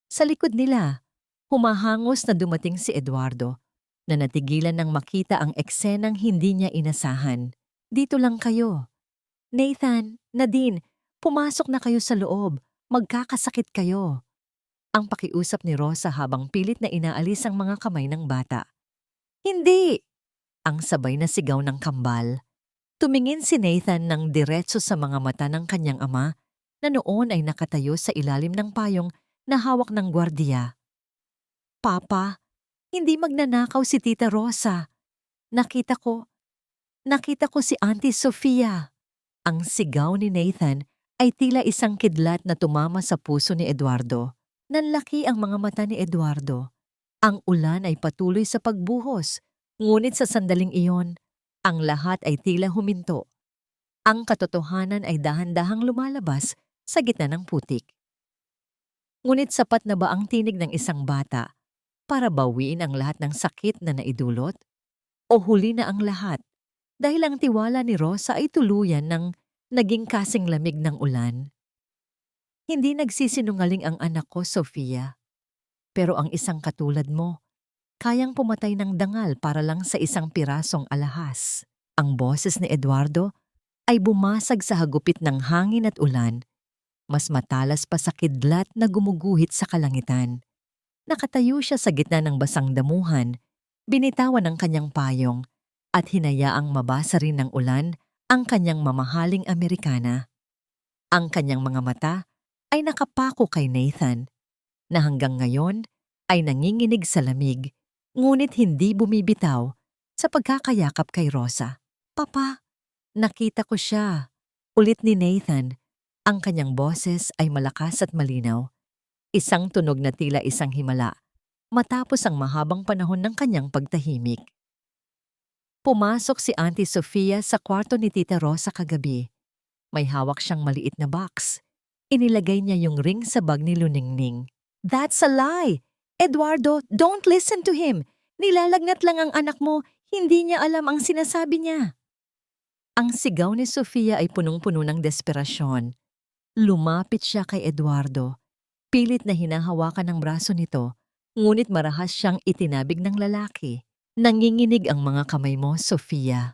Sa likod nila, humahangos na dumating si Eduardo na natigilan nang makita ang eksenang hindi niya inasahan. Dito lang kayo. Nathan, Nadine, pumasok na kayo sa loob. Magkakasakit kayo. Ang pakiusap ni Rosa habang pilit na inaalis ang mga kamay ng bata. Hindi! Ang sabay na sigaw ng kambal. Tumingin si Nathan ng diretso sa mga mata ng kanyang ama na noon ay nakatayo sa ilalim ng payong na hawak ng gwardiya. Papa, hindi magnanakaw si Tita Rosa. Nakita ko si Auntie Sofia. Ang sigaw ni Nathan ay tila isang kidlat na tumama sa puso ni Eduardo. Nanlaki ang mga mata ni Eduardo. Ang ulan ay patuloy sa pagbuhos, ngunit sa sandaling iyon, ang lahat ay tila huminto. Ang katotohanan ay dahan-dahang lumalabas sa gitna ng putik. Ngunit sapat na ba ang tinig ng isang bata para bawiin ang lahat ng sakit na naidulot? O huli na ang lahat dahil ang tiwala ni Rosa ay tuluyan ng naging kasing lamig ng ulan? Hindi nagsisinungaling ang anak ko, Sofia. Pero ang isang katulad mo, kayang pumatay ng dangal para lang sa isang pirasong alahas. Ang boses ni Eduardo ay bumasag sa hagupit ng hangin at ulan. Mas matalas pa sa kidlat na gumuguhit sa kalangitan. Nakatayo siya sa gitna ng basang damuhan, Binitawan ang kanyang payong at hinayaang mabasa rin ng ulan ang kanyang mamahaling Amerikana. Ang kanyang mga mata ay nakapako kay Nathan, na hanggang ngayon ay nanginginig sa lamig, ngunit hindi bumibitaw sa pagkakayakap kay Rosa. Papa, nakita ko siya. Ulit ni Nathan. Ang kanyang boses ay malakas at malinaw. Isang tunog na tila isang himala, matapos ang mahabang panahon ng kanyang pagtahimik. Pumasok si Auntie Sofia sa kwarto ni Tita Rosa kagabi. May hawak siyang maliit na box. Inilagay niya yung ring sa bag ni Luningning. That's a lie! Eduardo, don't listen to him! Nilalagnat lang ang anak mo, hindi niya alam ang sinasabi niya. Ang sigaw ni Sofia ay punong-puno ng desperasyon. Lumapit siya kay Eduardo. Pilit na hinahawakan ng braso nito, ngunit marahas siyang itinabig ng lalaki. Nanginginig ang mga kamay mo, Sofia.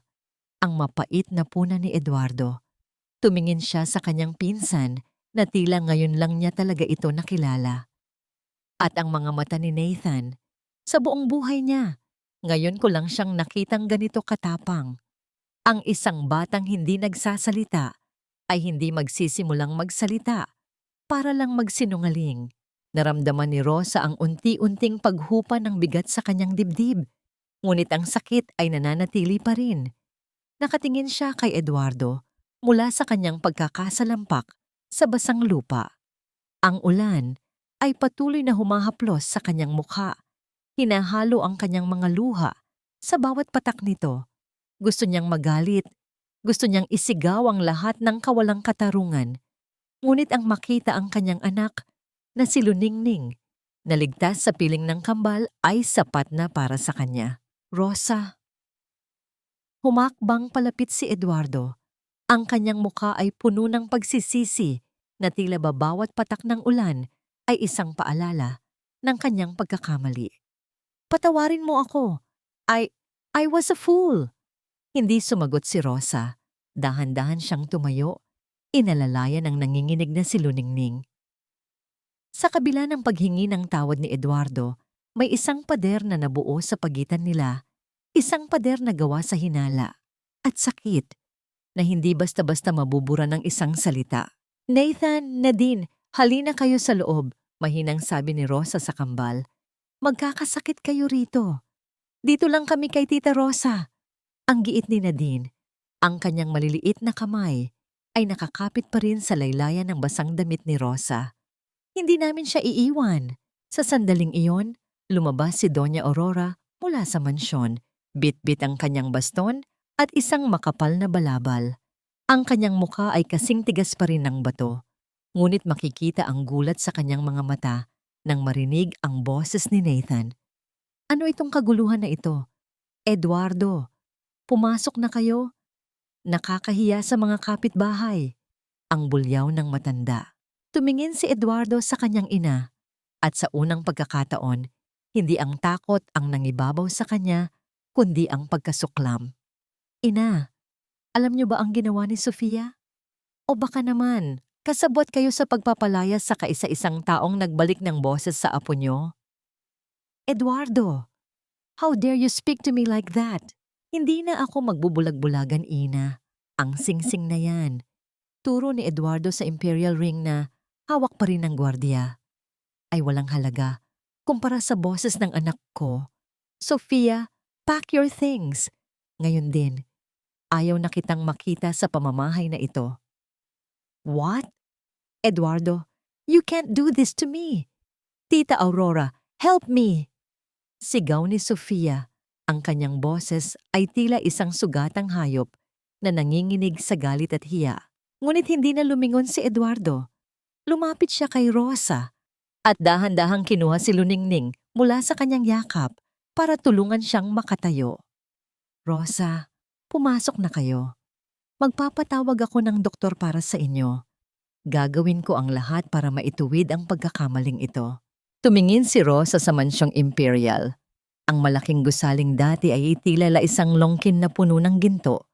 Ang mapait na puna ni Eduardo. Tumingin siya sa kanyang pinsan na tila ngayon lang niya talaga ito nakilala. At ang mga mata ni Nathan, sa buong buhay niya, ngayon ko lang siyang nakitang ganito katapang. Ang isang batang hindi nagsasalita ay hindi magsisimulang magsalita para lang magsinungaling. Naramdaman ni Rosa ang unti-unting paghupa ng bigat sa kanyang dibdib, ngunit ang sakit ay nananatili pa rin. Nakatingin siya kay Eduardo mula sa kanyang pagkakasalampak sa basang lupa. Ang ulan ay patuloy na humahaplos sa kanyang mukha. Hinahalo ang kanyang mga luha sa bawat patak nito. Gusto niyang magalit, gusto niyang isigaw ang lahat ng kawalang katarungan. Ngunit ang makita ang kanyang anak na si Luningning, na ligtas sa piling ng kambal ay sapat na para sa kanya. Rosa. Humakbang palapit si Eduardo. Ang kanyang mukha ay puno ng pagsisisi na tila ba bawat patak ng ulan ay isang paalala ng kanyang pagkakamali. Patawarin mo ako. I was a fool. Hindi sumagot si Rosa. Dahan-dahan siyang tumayo. Inalalayan ang nanginginig na si Luningning. Sa kabila ng paghingi ng tawad ni Eduardo, may isang pader na nabuo sa pagitan nila. Isang pader na gawa sa hinala at sakit na hindi basta-basta mabubura ng isang salita. Nathan, Nadine, halina kayo sa loob, mahinang sabi ni Rosa sa kambal. Magkakasakit kayo rito. Dito lang kami kay Tita Rosa. Ang giit ni Nadine, ang kanyang maliliit na kamay, ay nakakapit pa rin sa laylayan ng basang damit ni Rosa. Hindi namin siya iiwan. Sa sandaling iyon, lumabas si Doña Aurora mula sa mansyon. Bit-bit ang kanyang baston at isang makapal na balabal. Ang kanyang mukha ay kasing tigas pa rin ng bato. Ngunit makikita ang gulat sa kanyang mga mata nang marinig ang boses ni Nathan. Ano itong kaguluhan na ito? Eduardo, pumasok na kayo? Nakakahiya sa mga kapitbahay. Ang bulyaw ng matanda. Tumingin si Eduardo sa kanyang ina at sa unang pagkakataon, hindi ang takot ang nangibabaw sa kanya, kundi ang pagkasuklam. Ina, alam niyo ba ang ginawa ni Sofia? O baka naman, kasabwat kayo sa pagpapalaya sa kaisa-isang taong nagbalik ng boses sa apo niyo? Eduardo, how dare you speak to me like that? Hindi na ako magbubulag-bulagan, ina. Ang singsing na yan. Turo ni Eduardo sa imperial ring na hawak pa rin ng gwardiya. Ay walang halaga kumpara sa boses ng anak ko. Sofia, pack your things. Ngayon din, ayaw na kitang makita sa pamamahay na ito. What? Eduardo, you can't do this to me. Tita Aurora, help me. Sigaw ni Sofia. Ang kanyang boses ay tila isang sugatang hayop na nanginginig sa galit at hiya. Ngunit hindi na lumingon si Eduardo. Lumapit siya kay Rosa at dahan-dahang kinuha si Luningning mula sa kanyang yakap para tulungan siyang makatayo. Rosa, pumasok na kayo. Magpapatawag ako ng doktor para sa inyo. Gagawin ko ang lahat para maituwid ang pagkakamaling ito. Tumingin si Rosa sa mansyong imperial. Ang malaking gusaling dati ay tila isang longkin na puno ng ginto.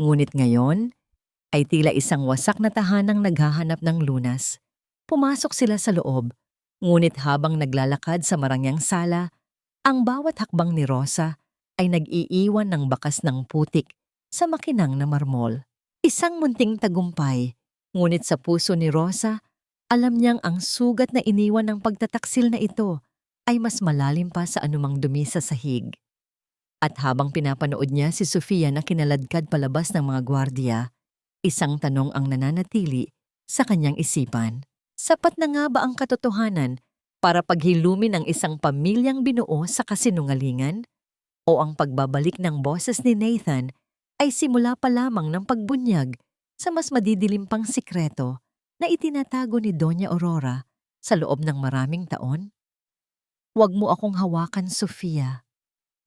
Ngunit ngayon ay tila isang wasak na tahanang naghahanap ng lunas. Pumasok sila sa loob, ngunit habang naglalakad sa marangyang sala, ang bawat hakbang ni Rosa ay nag-iiwan ng bakas ng putik sa makinang na marmol. Isang munting tagumpay, ngunit sa puso ni Rosa, alam niyang ang sugat na iniwan ng pagtataksil na ito ay mas malalim pa sa anumang dumi sa sahig. At habang pinapanood niya si Sofia na kinaladkad palabas ng mga gwardiya, isang tanong ang nananatili sa kanyang isipan. Sapat na nga ba ang katotohanan para paghilumin ang isang pamilyang binuo sa kasinungalingan? O ang pagbabalik ng boses ni Nathan ay simula pa lamang ng pagbunyag sa mas madidilim pang sikreto na itinatago ni Doña Aurora sa loob ng maraming taon? Huwag mo akong hawakan, Sofia.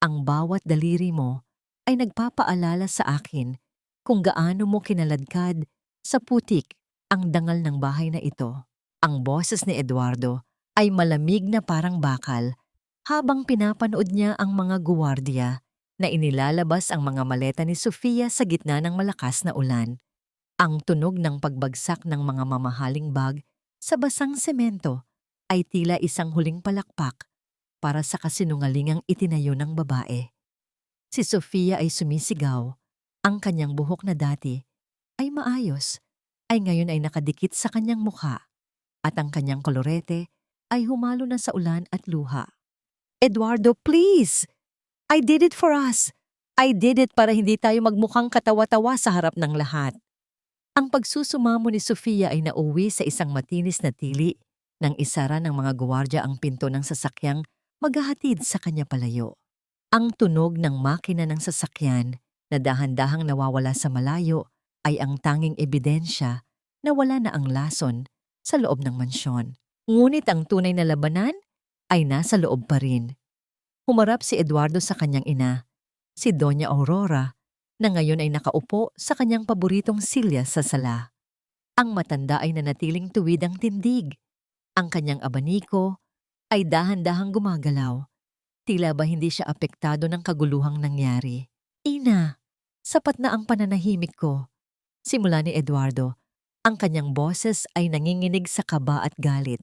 Ang bawat daliri mo ay nagpapaalala sa akin kung gaano mo kinaladkad sa putik ang dangal ng bahay na ito. Ang boses ni Eduardo ay malamig na parang bakal habang pinapanood niya ang mga guwardiya na inilalabas ang mga maleta ni Sofia sa gitna ng malakas na ulan. Ang tunog ng pagbagsak ng mga mamahaling bag sa basang semento ay tila isang huling palakpak para sa kasinungalingang itinayo ng babae. Si Sofia ay sumisigaw. Ang kanyang buhok na dati ay maayos, ay ngayon ay nakadikit sa kanyang mukha at ang kanyang kolorete ay humalo na sa ulan at luha. Eduardo, please! I did it for us. I did it para hindi tayo magmukhang katawa-tawa sa harap ng lahat. Ang pagsusumamo ni Sofia ay nauwi sa isang matinis na tili nang isara ng mga guwardiya ang pinto ng sasakyang maghahatid sa kanya palayo. Ang tunog ng makina ng sasakyan na dahan-dahang nawawala sa malayo ay ang tanging ebidensya na wala na ang lason sa loob ng mansyon. Ngunit ang tunay na labanan ay nasa loob pa rin. Humarap si Eduardo sa kanyang ina, si Doña Aurora, na ngayon ay nakaupo sa kanyang paboritong silya sa sala. Ang matanda ay nanatiling tuwid ang tindig. Ang kanyang abaniko ay dahan-dahang gumagalaw. Tila ba hindi siya apektado ng kaguluhang nangyari. Ina, sapat na ang pananahimik ko. Simula ni Eduardo, ang kanyang boses ay nanginginig sa kaba at galit.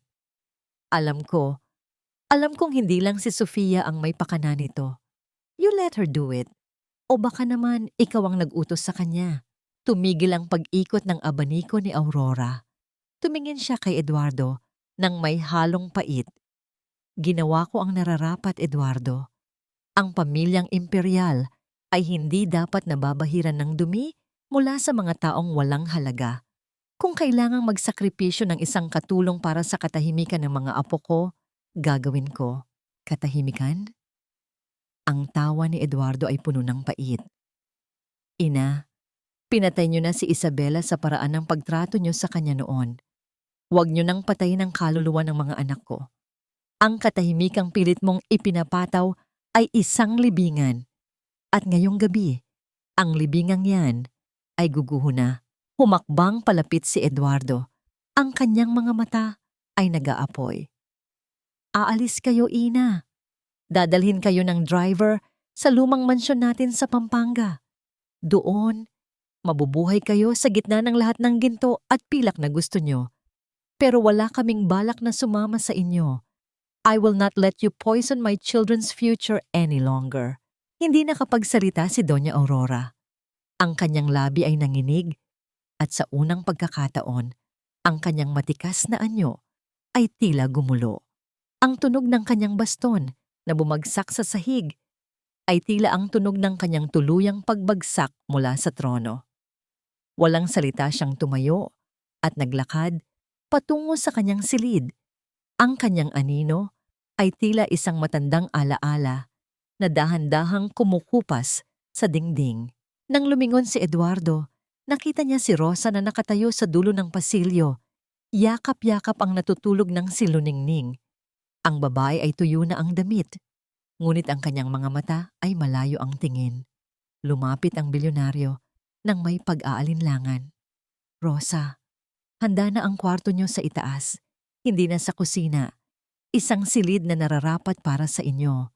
Alam kong hindi lang si Sofia ang may pakana nito. You let her do it. O baka naman ikaw ang nag-utos sa kanya. Tumigil ang pag-ikot ng abaniko ni Aurora. Tumingin siya kay Eduardo nang may halong pait. Ginawa ko ang nararapat, Eduardo. Ang pamilyang imperial ay hindi dapat nababahiran ng dumi mula sa mga taong walang halaga. Kung kailangang magsakripisyo ng isang katulong para sa katahimikan ng mga apo ko, gagawin ko. Katahimikan? Ang tawa ni Eduardo ay puno ng pait. Ina, pinatay niyo na si Isabela sa paraan ng pagtrato niyo sa kanya noon. Huwag niyo nang patayin ang kaluluwa ng mga anak ko. Ang katahimikang pilit mong ipinapataw ay isang libingan. At ngayong gabi, ang libingang yan ay guguho na. Humakbang palapit si Eduardo. Ang kanyang mga mata ay nag-aapoy. Aalis kayo, Ina. Dadalhin kayo ng driver sa lumang mansyon natin sa Pampanga. Doon, mabubuhay kayo sa gitna ng lahat ng ginto at pilak na gusto nyo. Pero wala kaming balak na sumama sa inyo. I will not let you poison my children's future any longer. Hindi nakapagsalita si Doña Aurora. Ang kanyang labi ay nanginig at sa unang pagkakataon, ang kanyang matikas na anyo ay tila gumulo. Ang tunog ng kanyang baston na bumagsak sa sahig ay tila ang tunog ng kanyang tuluyang pagbagsak mula sa trono. Walang salita siyang tumayo at naglakad patungo sa kanyang silid. Ang kanyang anino ay tila isang matandang alaala na dahan-dahang kumukupas sa dingding. Nang lumingon si Eduardo, nakita niya si Rosa na nakatayo sa dulo ng pasilyo. Yakap-yakap ang natutulog ng siluningning. Ang babae ay tuyo na ang damit, ngunit ang kanyang mga mata ay malayo ang tingin. Lumapit ang bilyonaryo nang may pag-aalinlangan. Rosa, handa na ang kwarto niyo sa itaas, hindi na sa kusina. Isang silid na nararapat para sa inyo.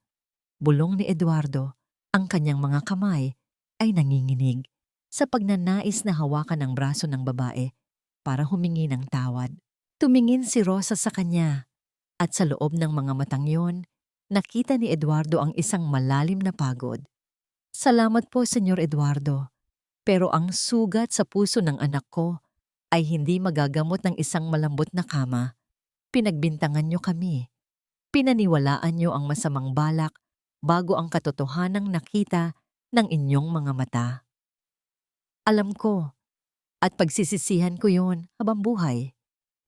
Bulong ni Eduardo, ang kanyang mga kamay ay nanginginig sa pagnanais na hawakan ang braso ng babae para humingi ng tawad. Tumingin si Rosa sa kanya at sa loob ng mga matang yon, nakita ni Eduardo ang isang malalim na pagod. Salamat po, Senyor Eduardo. Pero ang sugat sa puso ng anak ko ay hindi magagamot ng isang malambot na kama. Pinagbintangan niyo kami. Pinaniwalaan niyo ang masamang balak bago ang katotohanang nakita ng inyong mga mata. Alam ko at pagsisisihan ko yon habang buhay,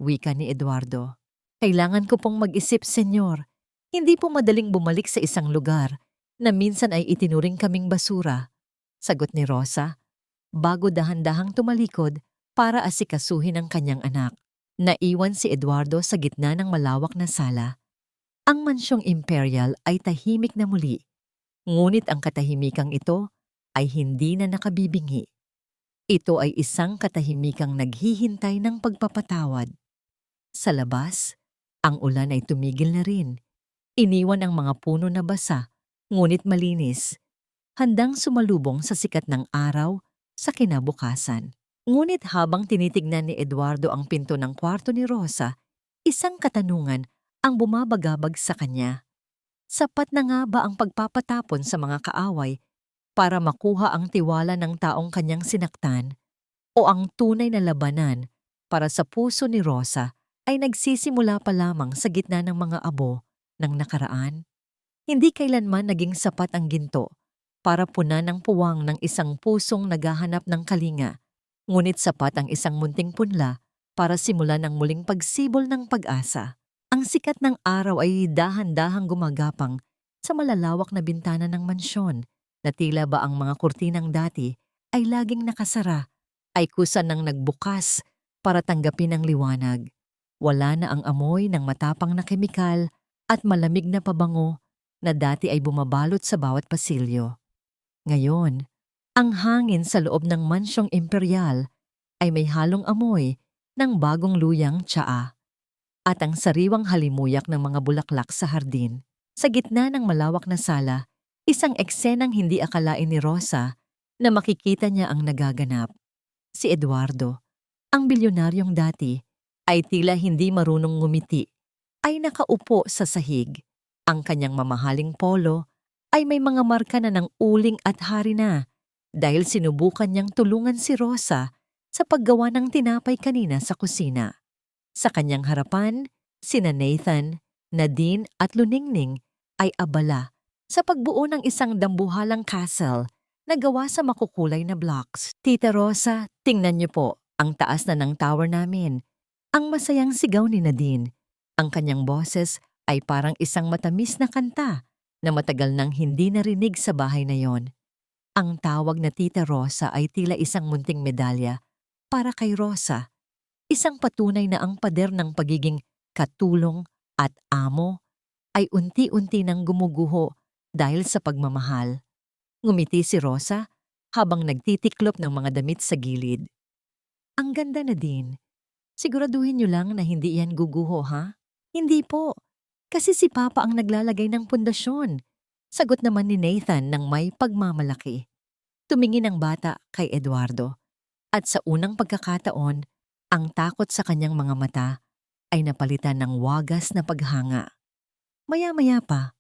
wika ni Eduardo. Kailangan ko pong mag-isip, Senyor. Hindi po madaling bumalik sa isang lugar na minsan ay itinuring kaming basura. Sagot ni Rosa, bago dahan-dahang tumalikod para asikasuhin ang kanyang anak. Naiwan si Eduardo sa gitna ng malawak na sala. Ang mansyong imperial ay tahimik na muli, ngunit ang katahimikang ito ay hindi na nakabibingi. Ito ay isang katahimikang naghihintay ng pagpapatawad. Sa labas, ang ulan ay tumigil na rin. Iniwan ang mga puno na basa, ngunit malinis, handang sumalubong sa sikat ng araw sa kinabukasan. Ngunit habang tinitignan ni Eduardo ang pinto ng kwarto ni Rosa, isang katanungan ang bumabagabag sa kanya. Sapat na nga ba ang pagpapatapon sa mga kaaway para makuha ang tiwala ng taong kanyang sinaktan, o ang tunay na labanan para sa puso ni Rosa ay nagsisimula pa lamang sa gitna ng mga abo ng nakaraan? Hindi kailanman naging sapat ang ginto para punan ang puwang ng isang pusong naghahanap ng kalinga, ngunit sapat ang isang munting punla para simulan ang muling pagsibol ng pag-asa. Ang sikat ng araw ay dahan-dahang gumagapang sa malalawak na bintana ng mansyon, na tila ba ang mga kurtinang dati ay laging nakasara ay kusa nang nagbukas para tanggapin ang liwanag. Wala na ang amoy ng matapang na kemikal at malamig na pabango na dati ay bumabalot sa bawat pasilyo. Ngayon, ang hangin sa loob ng mansyong imperial ay may halong amoy ng bagong luyang tsaa at ang sariwang halimuyak ng mga bulaklak sa hardin. Sa gitna ng malawak na sala, isang eksenang hindi akalain ni Rosa na makikita niya ang nagaganap. Si Eduardo, ang bilyonaryong dati, ay tila hindi marunong ngumiti, ay nakaupo sa sahig. Ang kanyang mamahaling polo ay may mga marka na ng uling at hari na dahil sinubukan niyang tulungan si Rosa sa paggawa ng tinapay kanina sa kusina. Sa kanyang harapan, sina Nathan, Nadine at Luningning ay abala sa pagbuo ng isang dambuhalang castle na gawa sa makukulay na blocks. Tita Rosa, tingnan niyo po, ang taas na ng tower namin. Ang masayang sigaw ni Nadine. Ang kanyang boses ay parang isang matamis na kanta na matagal nang hindi narinig sa bahay na yon. Ang tawag na Tita Rosa ay tila isang munting medalya para kay Rosa. Isang patunay na ang pader ng pagiging katulong at amo ay unti-unti nang gumuguho dahil sa pagmamahal. Ngumiti si Rosa habang nagtitiklop ng mga damit sa gilid. Ang ganda na din. Siguraduhin niyo lang na hindi yan guguho, ha? Hindi po. Kasi si Papa ang naglalagay ng pundasyon. Sagot naman ni Nathan ng may pagmamalaki. Tumingin ang bata kay Eduardo. At sa unang pagkakataon, ang takot sa kanyang mga mata ay napalitan ng wagas na paghanga. Maya-maya pa,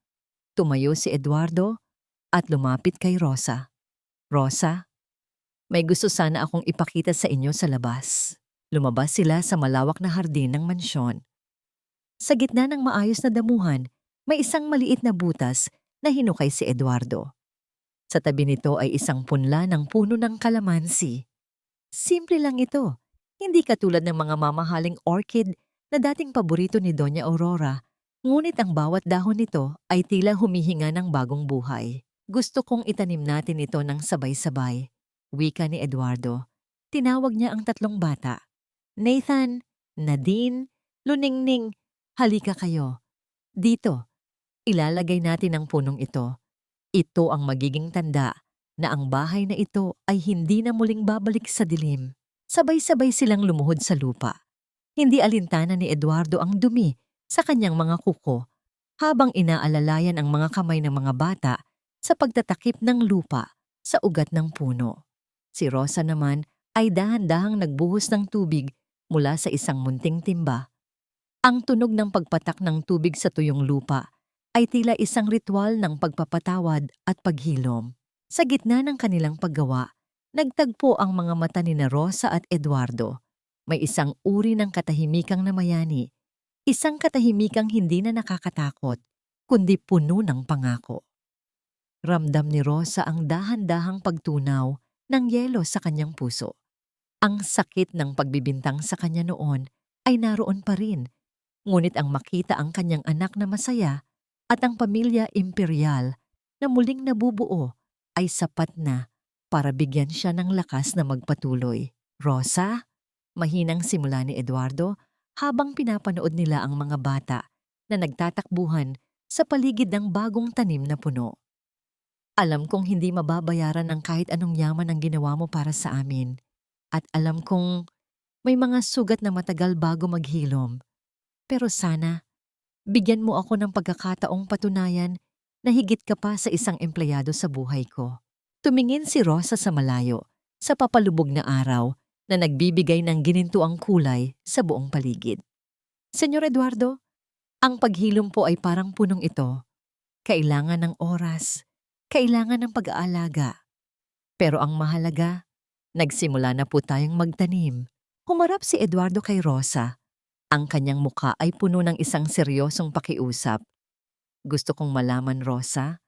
tumayo si Eduardo at lumapit kay Rosa. Rosa, may gusto sana akong ipakita sa inyo sa labas. Lumabas sila sa malawak na hardin ng mansyon. Sa gitna ng maayos na damuhan, may isang maliit na butas na hinukay si Eduardo. Sa tabi nito ay isang punla ng puno ng kalamansi. Simple lang ito, hindi katulad ng mga mamahaling orchid na dating paborito ni Doña Aurora, ngunit ang bawat dahon nito ay tila humihinga ng bagong buhay. Gusto kong itanim natin ito ng sabay-sabay, wika ni Eduardo. Tinawag niya ang tatlong bata. Nathan, Nadine, Luningning, halika kayo. Dito, ilalagay natin ang punong ito. Ito ang magiging tanda na ang bahay na ito ay hindi na muling babalik sa dilim. Sabay-sabay silang lumuhod sa lupa. Hindi alintana ni Eduardo ang dumi sa kanyang mga kuko habang inaalalayan ang mga kamay ng mga bata sa pagtatakip ng lupa sa ugat ng puno. Si Rosa naman ay dahan-dahang nagbuhos ng tubig mula sa isang munting timba. Ang tunog ng pagpatak ng tubig sa tuyong lupa ay tila isang ritual ng pagpapatawad at paghilom. Sa gitna ng kanilang paggawa, nagtagpo ang mga mata ni na Rosa at Eduardo. May isang uri ng katahimikang namayani, isang katahimikang hindi na nakakatakot, kundi puno ng pangako. Ramdam ni Rosa ang dahan-dahang pagtunaw ng yelo sa kanyang puso. Ang sakit ng pagbibintang sa kanya noon ay naroon pa rin, ngunit ang makita ang kanyang anak na masaya at ang pamilya imperial na muling nabubuo ay sapat na para bigyan siya ng lakas na magpatuloy. Rosa, mahinang simula ni Eduardo habang pinapanood nila ang mga bata na nagtatakbuhan sa paligid ng bagong tanim na puno. Alam kong hindi mababayaran ng kahit anong yaman ang ginawa mo para sa amin. At alam kong may mga sugat na matagal bago maghilom. Pero sana, bigyan mo ako ng pagkakataong patunayan na higit ka pa sa isang empleyado sa buhay ko. Tumingin si Rosa sa malayo, sa papalubog na araw na nagbibigay ng ginintuang kulay sa buong paligid. Senyor Eduardo, ang paghilom po ay parang punong ito. Kailangan ng oras, kailangan ng pag-aalaga. Pero ang mahalaga, nagsimula na po tayong magtanim. Humarap si Eduardo kay Rosa. Ang kanyang muka ay puno ng isang seryosong pakiusap. Gusto kong malaman, Rosa,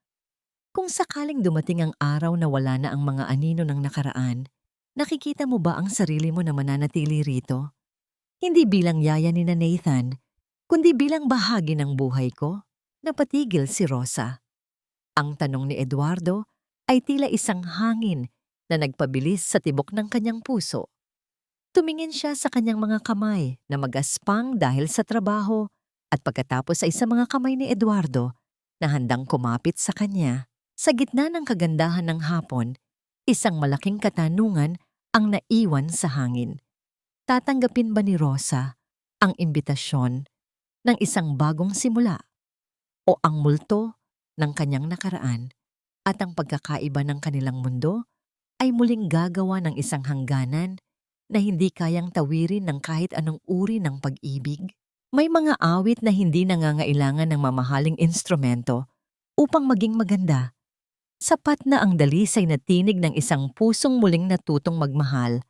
kung sakaling dumating ang araw na wala na ang mga anino ng nakaraan, nakikita mo ba ang sarili mo na mananatili rito? Hindi bilang yaya ni na Nathan, kundi bilang bahagi ng buhay ko? Napatigil si Rosa. Ang tanong ni Eduardo ay tila isang hangin na nagpabilis sa tibok ng kanyang puso. Tumingin siya sa kanyang mga kamay na magaspang dahil sa trabaho at pagkatapos ay sa mga kamay ni Eduardo na handang kumapit sa kanya. Sa gitna ng kagandahan ng hapon, isang malaking katanungan ang naiwan sa hangin. Tatanggapin ba ni Rosa ang imbitasyon ng isang bagong simula o ang multo ng kanyang nakaraan at ang pagkakaiba ng kanilang mundo ay muling gagawa ng isang hangganan na hindi kayang tawirin ng kahit anong uri ng pag-ibig? May mga awit na hindi nangangailangan ng mamahaling instrumento upang maging maganda. Sapat na ang dalisay na tinig ng isang pusong muling natutong magmahal.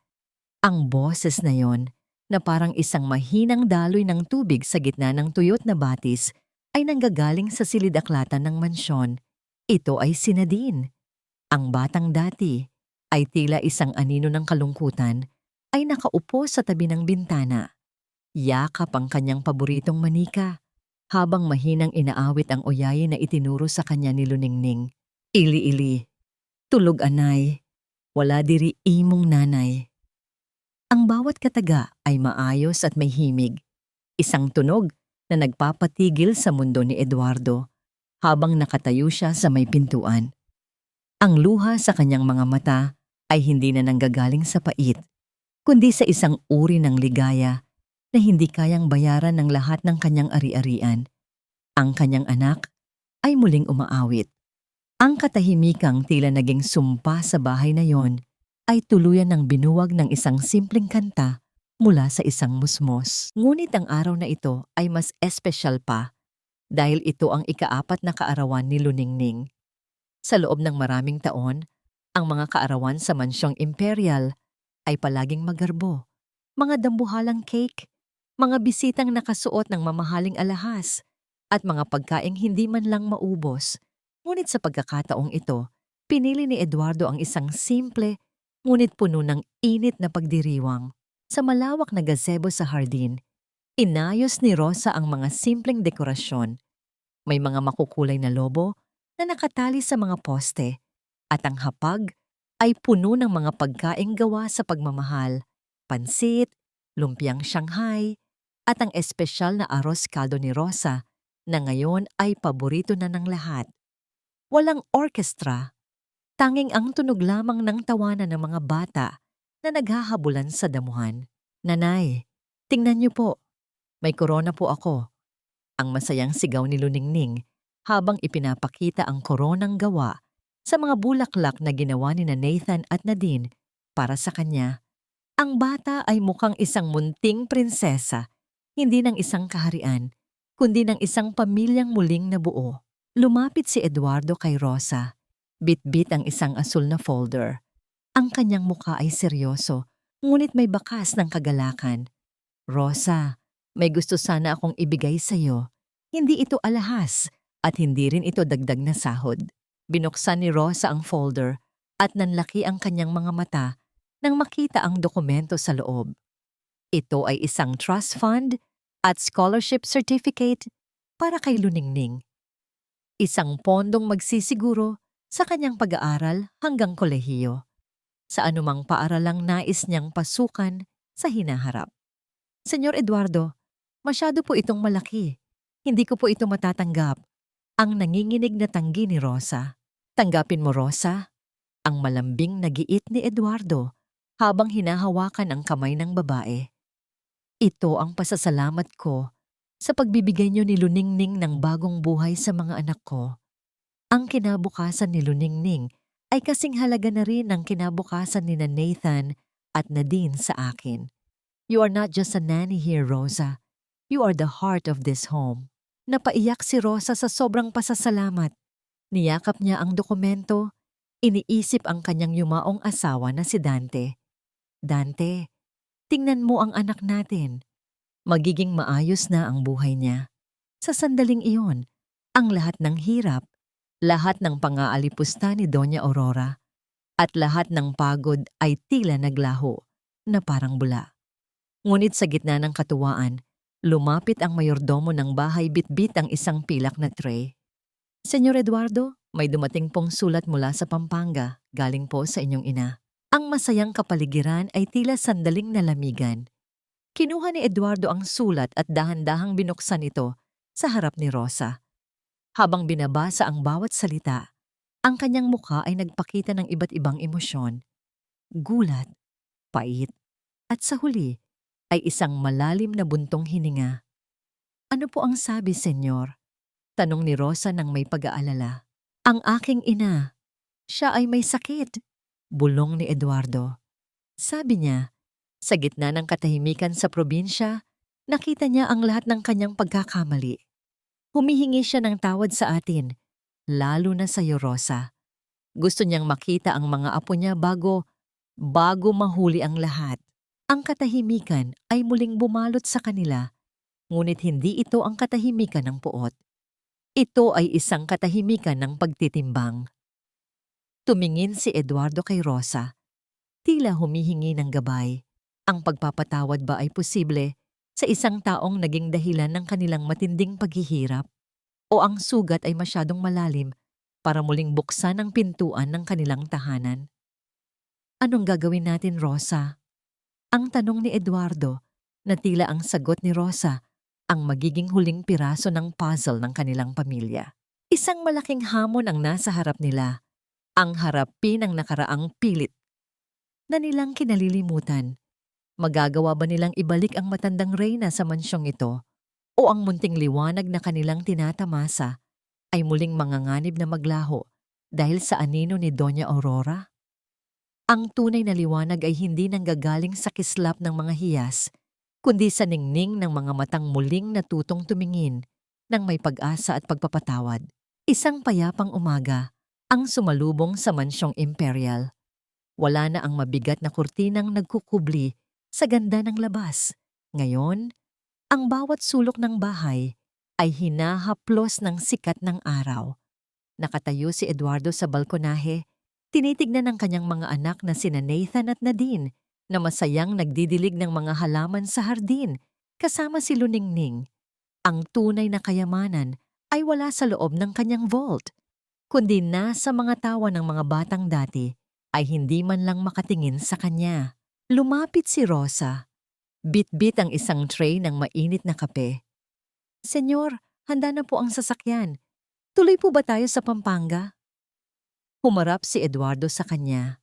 Ang boses na yon, na parang isang mahinang daloy ng tubig sa gitna ng tuyot na batis, ay nanggagaling sa silid-aklatan ng mansyon. Ito ay si Nadine. Ang batang dati ay tila isang anino ng kalungkutan, ay nakaupo sa tabi ng bintana. Yakap ang kanyang paboritong manika, habang mahinang inaawit ang oyaye na itinuro sa kanya ni Luningning. Ili-ili, tulog anay, wala diri imong nanay. Ang bawat kataga ay maayos at may himig, isang tunog na nagpapatigil sa mundo ni Eduardo habang nakatayo siya sa may pintuan. Ang luha sa kanyang mga mata ay hindi na nanggagaling sa pait, kundi sa isang uri ng ligaya na hindi kayang bayaran ng lahat ng kanyang ari-arian. Ang kanyang anak ay muling umaawit. Ang katahimikang tila naging sumpa sa bahay na yon ay tuluyan ng binuwag ng isang simpleng kanta mula sa isang musmos. Ngunit ang araw na ito ay mas espesyal pa dahil ito ang ika-4 na kaarawan ni Luningning. Sa loob ng maraming taon, ang mga kaarawan sa mansyong imperial ay palaging magarbo. Mga dambuhalang cake, mga bisitang nakasuot ng mamahaling alahas, at mga pagkaing hindi man lang maubos. Ngunit sa pagkakataong ito, pinili ni Eduardo ang isang simple, ngunit puno ng init na pagdiriwang. Sa malawak na gazebo sa hardin, inayos ni Rosa ang mga simpleng dekorasyon. May mga makukulay na lobo na nakatali sa mga poste, at ang hapag ay puno ng mga pagkaing gawa sa pagmamahal, pansit, lumpiang Shanghai, at ang espesyal na arroz caldo ni Rosa na ngayon ay paborito na ng lahat. Walang orkestra, tanging ang tunog lamang ng tawanan ng mga bata na naghahabulan sa damuhan. Nanay, tingnan niyo po, may korona po ako. Ang masayang sigaw ni Luningning habang ipinapakita ang koronang gawa sa mga bulaklak na ginawa ni na Nathan at Nadine para sa kanya. Ang bata ay mukhang isang munting prinsesa, hindi ng isang kaharian, kundi ng isang pamilyang muling nabuo. Lumapit si Eduardo kay Rosa. Bit-bit ang isang asul na folder. Ang kanyang mukha ay seryoso, ngunit may bakas ng kagalakan. Rosa, may gusto sana akong ibigay sa'yo. Hindi ito alahas at hindi rin ito dagdag na sahod. Binuksan ni Rosa ang folder at nanlaki ang kanyang mga mata nang makita ang dokumento sa loob. Ito ay isang trust fund at scholarship certificate para kay Luningning. Isang pondong magsisiguro sa kanyang pag-aaral hanggang kolehiyo. Sa anumang paaralang nais niyang pasukan sa hinaharap. Senyor Eduardo, masyado po itong malaki. Hindi ko po ito matatanggap. Ang nanginginig na tanggi ni Rosa. Tanggapin mo, Rosa. Ang malambing na giit ni Eduardo habang hinahawakan ang kamay ng babae. Ito ang pasasalamat ko sa pagbibigay niyo ni Luningning ng bagong buhay sa mga anak ko. Ang kinabukasan ni Luningning ay kasing halaga na rin ang kinabukasan ni Nathan at Nadine sa akin. You are not just a nanny here, Rosa. You are the heart of this home. Napaiyak si Rosa sa sobrang pasasalamat. Niyakap niya ang dokumento. Iniisip ang kanyang yumaong asawa na si Dante. Dante, tingnan mo ang anak natin. Magiging maayos na ang buhay niya. Sa sandaling iyon, ang lahat ng hirap, lahat ng pang-aalipusta ni Doña Aurora, at lahat ng pagod ay tila naglaho na parang bula. Ngunit sa gitna ng katuwaan, lumapit ang mayordomo ng bahay bitbit ang isang pilak na tray. Senyor Eduardo, may dumating pong sulat mula sa Pampanga, galing po sa inyong ina. Ang masayang kapaligiran ay tila sandaling nalamigan. Kinuha ni Eduardo ang sulat at dahan-dahang binuksan ito sa harap ni Rosa. Habang binabasa ang bawat salita, ang kanyang mukha ay nagpakita ng iba't ibang emosyon. Gulat, pait, at sa huli ay isang malalim na buntong hininga. Ano po ang sabi, senyor? Tanong ni Rosa nang may pag-aalala. Ang aking ina. Siya ay may sakit. Bulong ni Eduardo. Sabi niya, sa gitna ng katahimikan sa probinsya, nakita niya ang lahat ng kanyang pagkakamali. Humihingi siya ng tawad sa atin, lalo na sa iyo, Rosa. Gusto niyang makita ang mga apo niya bago mahuli ang lahat. Ang katahimikan ay muling bumalot sa kanila, ngunit hindi ito ang katahimikan ng puot. Ito ay isang katahimikan ng pagtitimbang. Tumingin si Eduardo kay Rosa. Tila humihingi ng gabay. Ang pagpapatawad ba ay posible sa isang taong naging dahilan ng kanilang matinding paghihirap? O ang sugat ay masyadong malalim para muling buksan ang pintuan ng kanilang tahanan? Anong gagawin natin, Rosa? Ang tanong ni Eduardo na tila ang sagot ni Rosa ang magiging huling piraso ng puzzle ng kanilang pamilya. Isang malaking hamon ang nasa harap nila, ang harapin ng nakaraang pilit na nilang kinalilimutan. Magagawa ba nilang ibalik ang matandang reyna sa mansyong ito o ang munting liwanag na kanilang tinatamasa ay muling manganganib na maglaho dahil sa anino ni Doña Aurora? Ang tunay na liwanag ay hindi nanggagaling sa kislap ng mga hiyas, kundi sa ningning ng mga matang muling natutong tumingin ng may pag-asa at pagpapatawad. Isang payapang umaga ang sumalubong sa mansyong imperial. Wala na ang mabigat na kurtinang nagkukubli sa ganda ng labas. Ngayon, ang bawat sulok ng bahay ay hinahaplos ng sikat ng araw. Nakatayo si Eduardo sa balkonahe, tinitignan ng kanyang mga anak na sina Nathan at Nadine na masayang nagdidilig ng mga halaman sa hardin kasama si Luningning. Ang tunay na kayamanan ay wala sa loob ng kanyang vault, kundi nasa mga tawa ng mga batang dati ay hindi man lang makatingin sa kanya. Lumapit si Rosa. Bit-bit ang isang tray ng mainit na kape. Senyor, handa na po ang sasakyan. Tuloy po ba tayo sa Pampanga? Humarap si Eduardo sa kanya.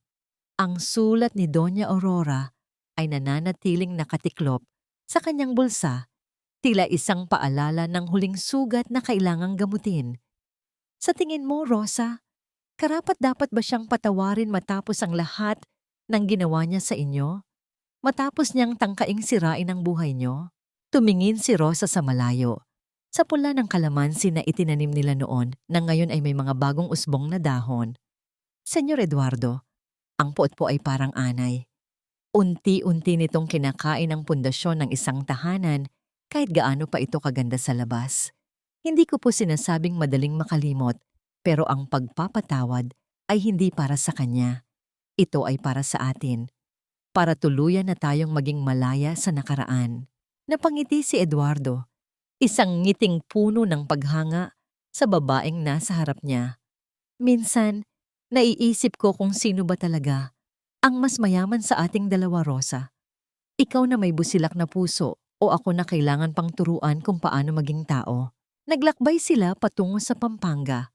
Ang sulat ni Doña Aurora ay nananatiling nakatiklop sa kanyang bulsa, tila isang paalala ng huling sugat na kailangang gamutin. Sa tingin mo, Rosa, karapat-dapat ba siyang patawarin matapos ang lahat ng ginawa niya sa inyo? Matapos niyang tangkaing sirain ang buhay niyo? Tumingin si Rosa sa malayo, sa pula ng kalamansi na itinanim nila noon na ngayon ay may mga bagong usbong na dahon. Senyor Eduardo, ang puot po ay parang anay. Unti-unti nitong kinakain ang pundasyon ng isang tahanan kahit gaano pa ito kaganda sa labas. Hindi ko po sinasabing madaling makalimot, pero ang pagpapatawad ay hindi para sa kanya. Ito ay para sa atin. Para tuluyan na tayong maging malaya sa nakaraan. Napangiti si Eduardo, isang ngiting puno ng paghanga sa babaeng nasa harap niya. Minsan, naiisip ko kung sino ba talaga ang mas mayaman sa ating dalawa, Rosa. Ikaw na may busilak na puso o ako na kailangan pang turuan kung paano maging tao. Naglakbay sila patungo sa Pampanga.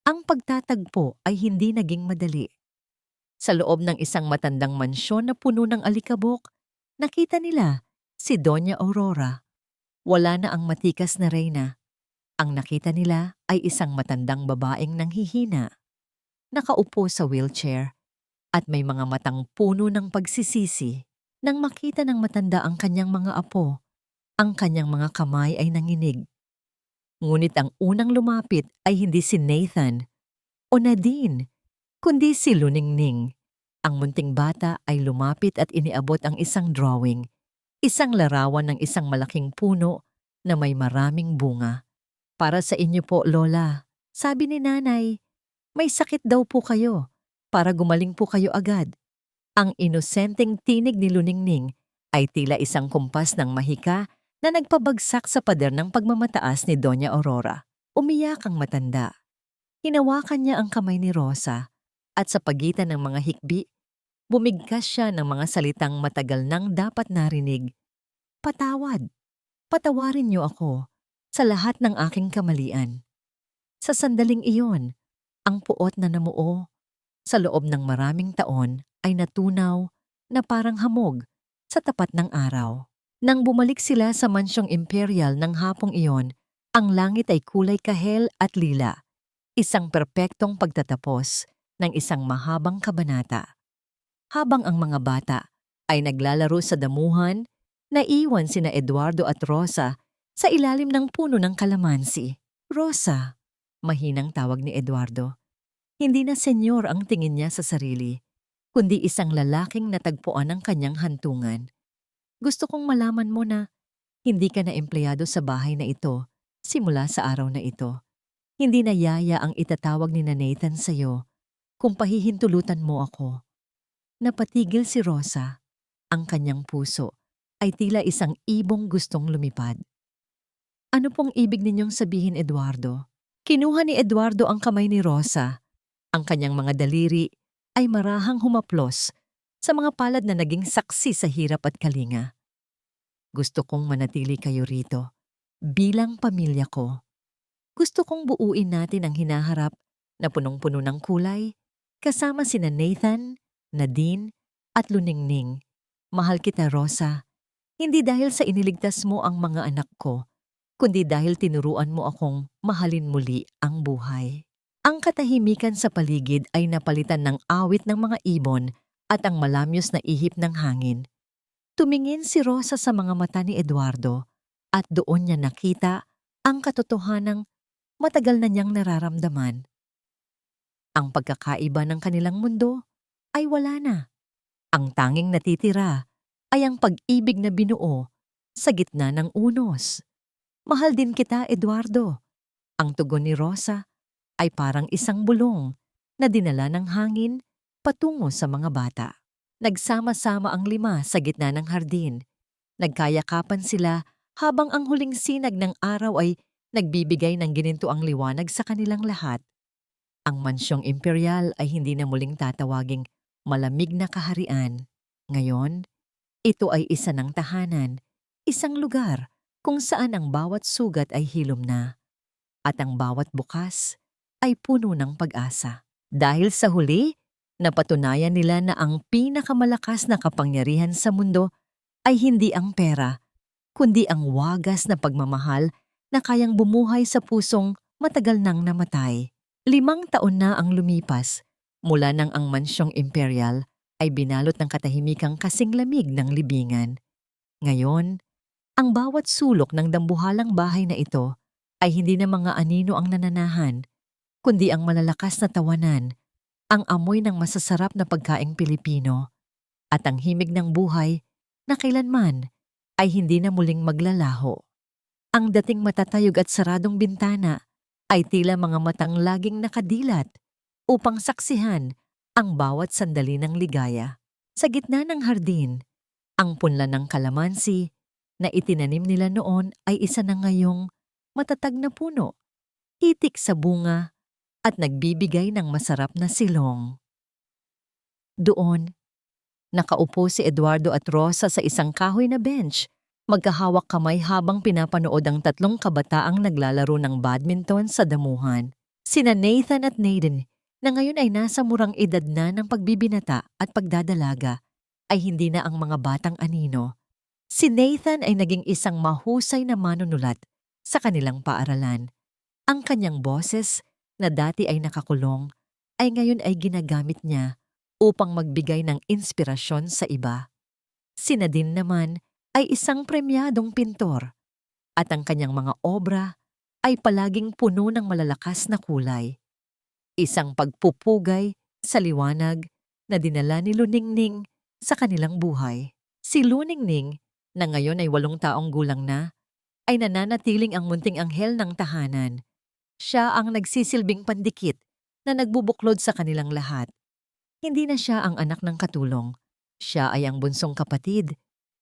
Ang pagtatagpo ay hindi naging madali. Sa loob ng isang matandang mansyon na puno ng alikabok, nakita nila si Doña Aurora. Wala na ang matikas na reyna. Ang nakita nila ay isang matandang babaeng nanghihina. Nakaupo sa wheelchair at may mga matang puno ng pagsisisi. Nang makita ng matanda ang kanyang mga apo, ang kanyang mga kamay ay nanginig. Ngunit ang unang lumapit ay hindi si Nathan o Nadine, kundi si Luningning. Ang munting bata ay lumapit at iniabot ang isang drawing, isang larawan ng isang malaking puno na may maraming bunga. Para sa inyo po, Lola, sabi ni Nanay, may sakit daw po kayo, para gumaling po kayo agad. Ang inosenteng tinig ni Luningning ay tila isang kumpas ng mahika na nagpabagsak sa pader ng pagmamataas ni Doña Aurora. Umiyak ang matanda. Hinawakan niya ang kamay ni Rosa at sa pagitan ng mga hikbi, bumigkas siya ng mga salitang matagal nang dapat narinig. Patawad. Patawarin niyo ako sa lahat ng aking kamalian. Sa sandaling iyon, ang puot na namuo sa loob ng maraming taon ay natunaw na parang hamog sa tapat ng araw. Nang bumalik sila sa mansyong imperial ng hapong iyon, ang langit ay kulay kahel at lila, isang perpektong pagtatapos ng isang mahabang kabanata. Habang ang mga bata ay naglalaro sa damuhan, naiwan sina Eduardo at Rosa sa ilalim ng puno ng kalamansi. Rosa, mahinang tawag ni Eduardo. Hindi na senyor ang tingin niya sa sarili, kundi isang lalaking natagpuan ng kanyang hantungan. Gusto kong malaman mo na hindi ka na empleyado sa bahay na ito simula sa araw na ito. Hindi na yaya ang itatawag ni Nathan sa'yo kung pahihintulutan mo ako. Napatigil si Rosa. Ang kanyang puso ay tila isang ibong gustong lumipad. Ano pong ibig ninyong sabihin, Eduardo? Kinuha ni Eduardo ang kamay ni Rosa. Ang kanyang mga daliri ay marahang humaplos sa mga palad na naging saksi sa hirap at kalinga. Gusto kong manatili kayo rito bilang pamilya ko. Gusto kong buuin natin ang hinaharap na punong-puno ng kulay kasama sina Nathan, Nadine at Luningning. Mahal kita, Rosa. Hindi dahil sa iniligtas mo ang mga anak ko, kundi dahil tinuruan mo akong mahalin muli ang buhay. Ang katahimikan sa paligid ay napalitan ng awit ng mga ibon at ang malamyos na ihip ng hangin. Tumingin si Rosa sa mga mata ni Eduardo at doon niya nakita ang katotohanang matagal na niyang nararamdaman. Ang pagkakaiba ng kanilang mundo ay wala na. Ang tanging natitira ay ang pag-ibig na binuo sa gitna ng unos. Mahal din kita, Eduardo. Ang tugon ni Rosa ay parang isang bulong na dinala ng hangin patungo sa mga bata. Nagsama-sama ang lima sa gitna ng hardin. Nagkayakapan sila habang ang huling sinag ng araw ay nagbibigay ng ginintuang liwanag sa kanilang lahat. Ang mansyong imperial ay hindi na muling tatawaging malamig na kaharian. Ngayon, ito ay isa ng tahanan, isang lugar kung saan ang bawat sugat ay hilom na at ang bawat bukas ay puno ng pag-asa. Dahil sa huli, napatunayan nila na ang pinakamalakas na kapangyarihan sa mundo ay hindi ang pera, kundi ang wagas na pagmamahal na kayang bumuhay sa pusong matagal nang namatay. 5 taon na ang lumipas mula nang ang mansyong imperial ay binalot ng katahimikang kasing lamig ng libingan. Ngayon, ang bawat sulok ng dambuhalang bahay na ito ay hindi na mga anino ang nananahan, kundi ang malalakas na tawanan ang amoy ng masasarap na pagkaing Pilipino, at ang himig ng buhay na kailanman ay hindi na muling maglalaho. Ang dating matatayog at saradong bintana ay tila mga matang laging nakadilat upang saksihan ang bawat sandali ng ligaya. Sa gitna ng hardin, ang punla ng kalamansi na itinanim nila noon ay isa na ngayong matatag na puno, hitik sa bunga at nagbibigay ng masarap na silong. Doon, nakaupo si Eduardo at Rosa sa isang kahoy na bench, magkahawak kamay habang pinapanood ang tatlong kabataang naglalaro ng badminton sa damuhan. Sina Nathan at Naden, na ngayon ay nasa murang edad na ng pagbibinata at pagdadalaga, ay hindi na ang mga batang anino. Si Nathan ay naging isang mahusay na manunulat sa kanilang paaralan. Ang kanyang boses, na dati ay nakakulong, ay ngayon ay ginagamit niya upang magbigay ng inspirasyon sa iba. Si Nadine naman ay isang premyadong pintor at ang kanyang mga obra ay palaging puno ng malalakas na kulay. Isang pagpupugay sa liwanag na dinala ni Luningning sa kanilang buhay. Si Luningning, na ngayon ay 8 taong gulang na, ay nananatiling ang munting anghel ng tahanan. Siya ang nagsisilbing pandikit na nagbubuklod sa kanilang lahat. Hindi na siya ang anak ng katulong. Siya ay ang bunsong kapatid,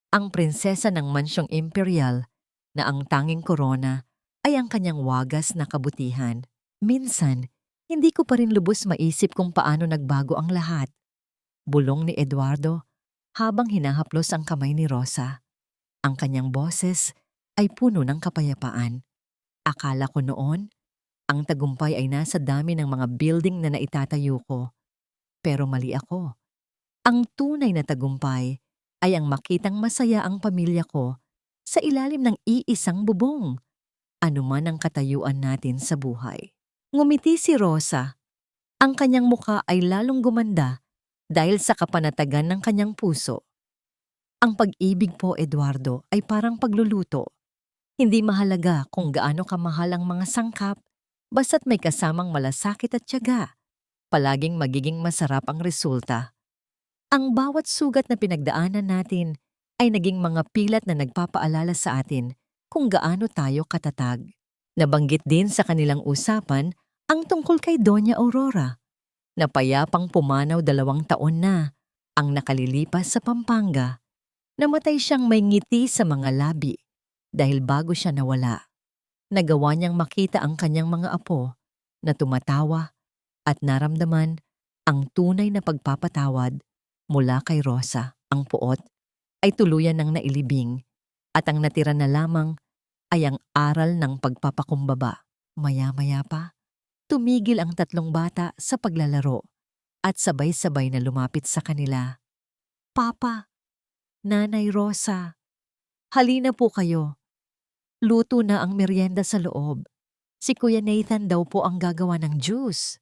ang prinsesa ng mansyong imperial na ang tanging korona ay ang kanyang wagas na kabutihan. Minsan, hindi ko pa rin lubos maisip kung paano nagbago ang lahat. Bulong ni Eduardo habang hinahaplos ang kamay ni Rosa. Ang kanyang boses ay puno ng kapayapaan. Akala ko noon, ang tagumpay ay nasa dami ng mga building na naitatayo ko. Pero mali ako. Ang tunay na tagumpay ay ang makitang masaya ang pamilya ko sa ilalim ng iisang bubong, anuman ang katayuan natin sa buhay. Ngumiti si Rosa. Ang kanyang muka ay lalong gumanda dahil sa kapanatagan ng kanyang puso. Ang pag-ibig po, Eduardo, ay parang pagluluto. Hindi mahalaga kung gaano kamahal ang mga sangkap, basta't may kasamang malasakit at tiyaga. Palaging magiging masarap ang resulta. Ang bawat sugat na pinagdaanan natin ay naging mga pilat na nagpapaalala sa atin kung gaano tayo katatag. Nabanggit din sa kanilang usapan ang tungkol kay Doña Aurora, na payapang pumanaw 2 taon na ang nakalilipas sa Pampanga. Namatay siyang may ngiti sa mga labi dahil bago siya nawala. Nagawa niyang makita ang kanyang mga apo na tumatawa at naramdaman ang tunay na pagpapatawad mula kay Rosa. Ang puot ay tuluyan ng nailibing at ang natira na lamang ay ang aral ng pagpapakumbaba. Maya-maya pa, tumigil ang 3 bata sa paglalaro at sabay-sabay na lumapit sa kanila. Papa, Nanay Rosa, halina po kayo. Luto na ang merienda sa loob. Si Kuya Nathan daw po ang gagawa ng juice.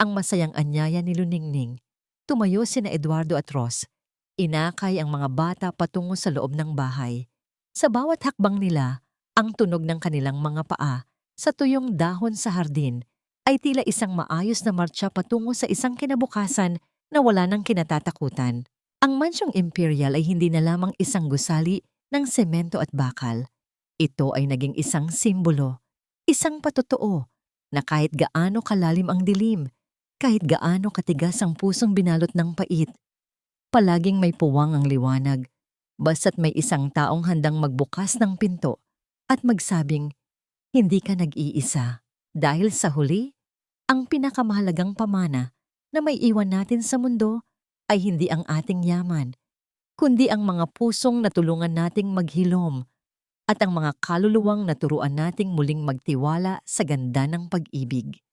Ang masayang anyaya ni Luningning. Tumayo sina Eduardo at Ross. Inakay ang mga bata patungo sa loob ng bahay. Sa bawat hakbang nila, ang tunog ng kanilang mga paa sa tuyong dahon sa hardin ay tila isang maayos na martsa patungo sa isang kinabukasan na wala nang kinatatakutan. Ang mansyong imperial ay hindi na lamang isang gusali ng semento at bakal. Ito ay naging isang simbolo, isang patotoo, na kahit gaano kalalim ang dilim, kahit gaano katigas ang pusong binalot ng pait, palaging may puwang ang liwanag, basta't may isang taong handang magbukas ng pinto at magsabing, hindi ka nag-iisa. Dahil sa huli, ang pinakamahalagang pamana na may iwan natin sa mundo ay hindi ang ating yaman, kundi ang mga pusong natulungan nating maghilom at ang mga kaluluwang naturuan nating muling magtiwala sa ganda ng pag-ibig.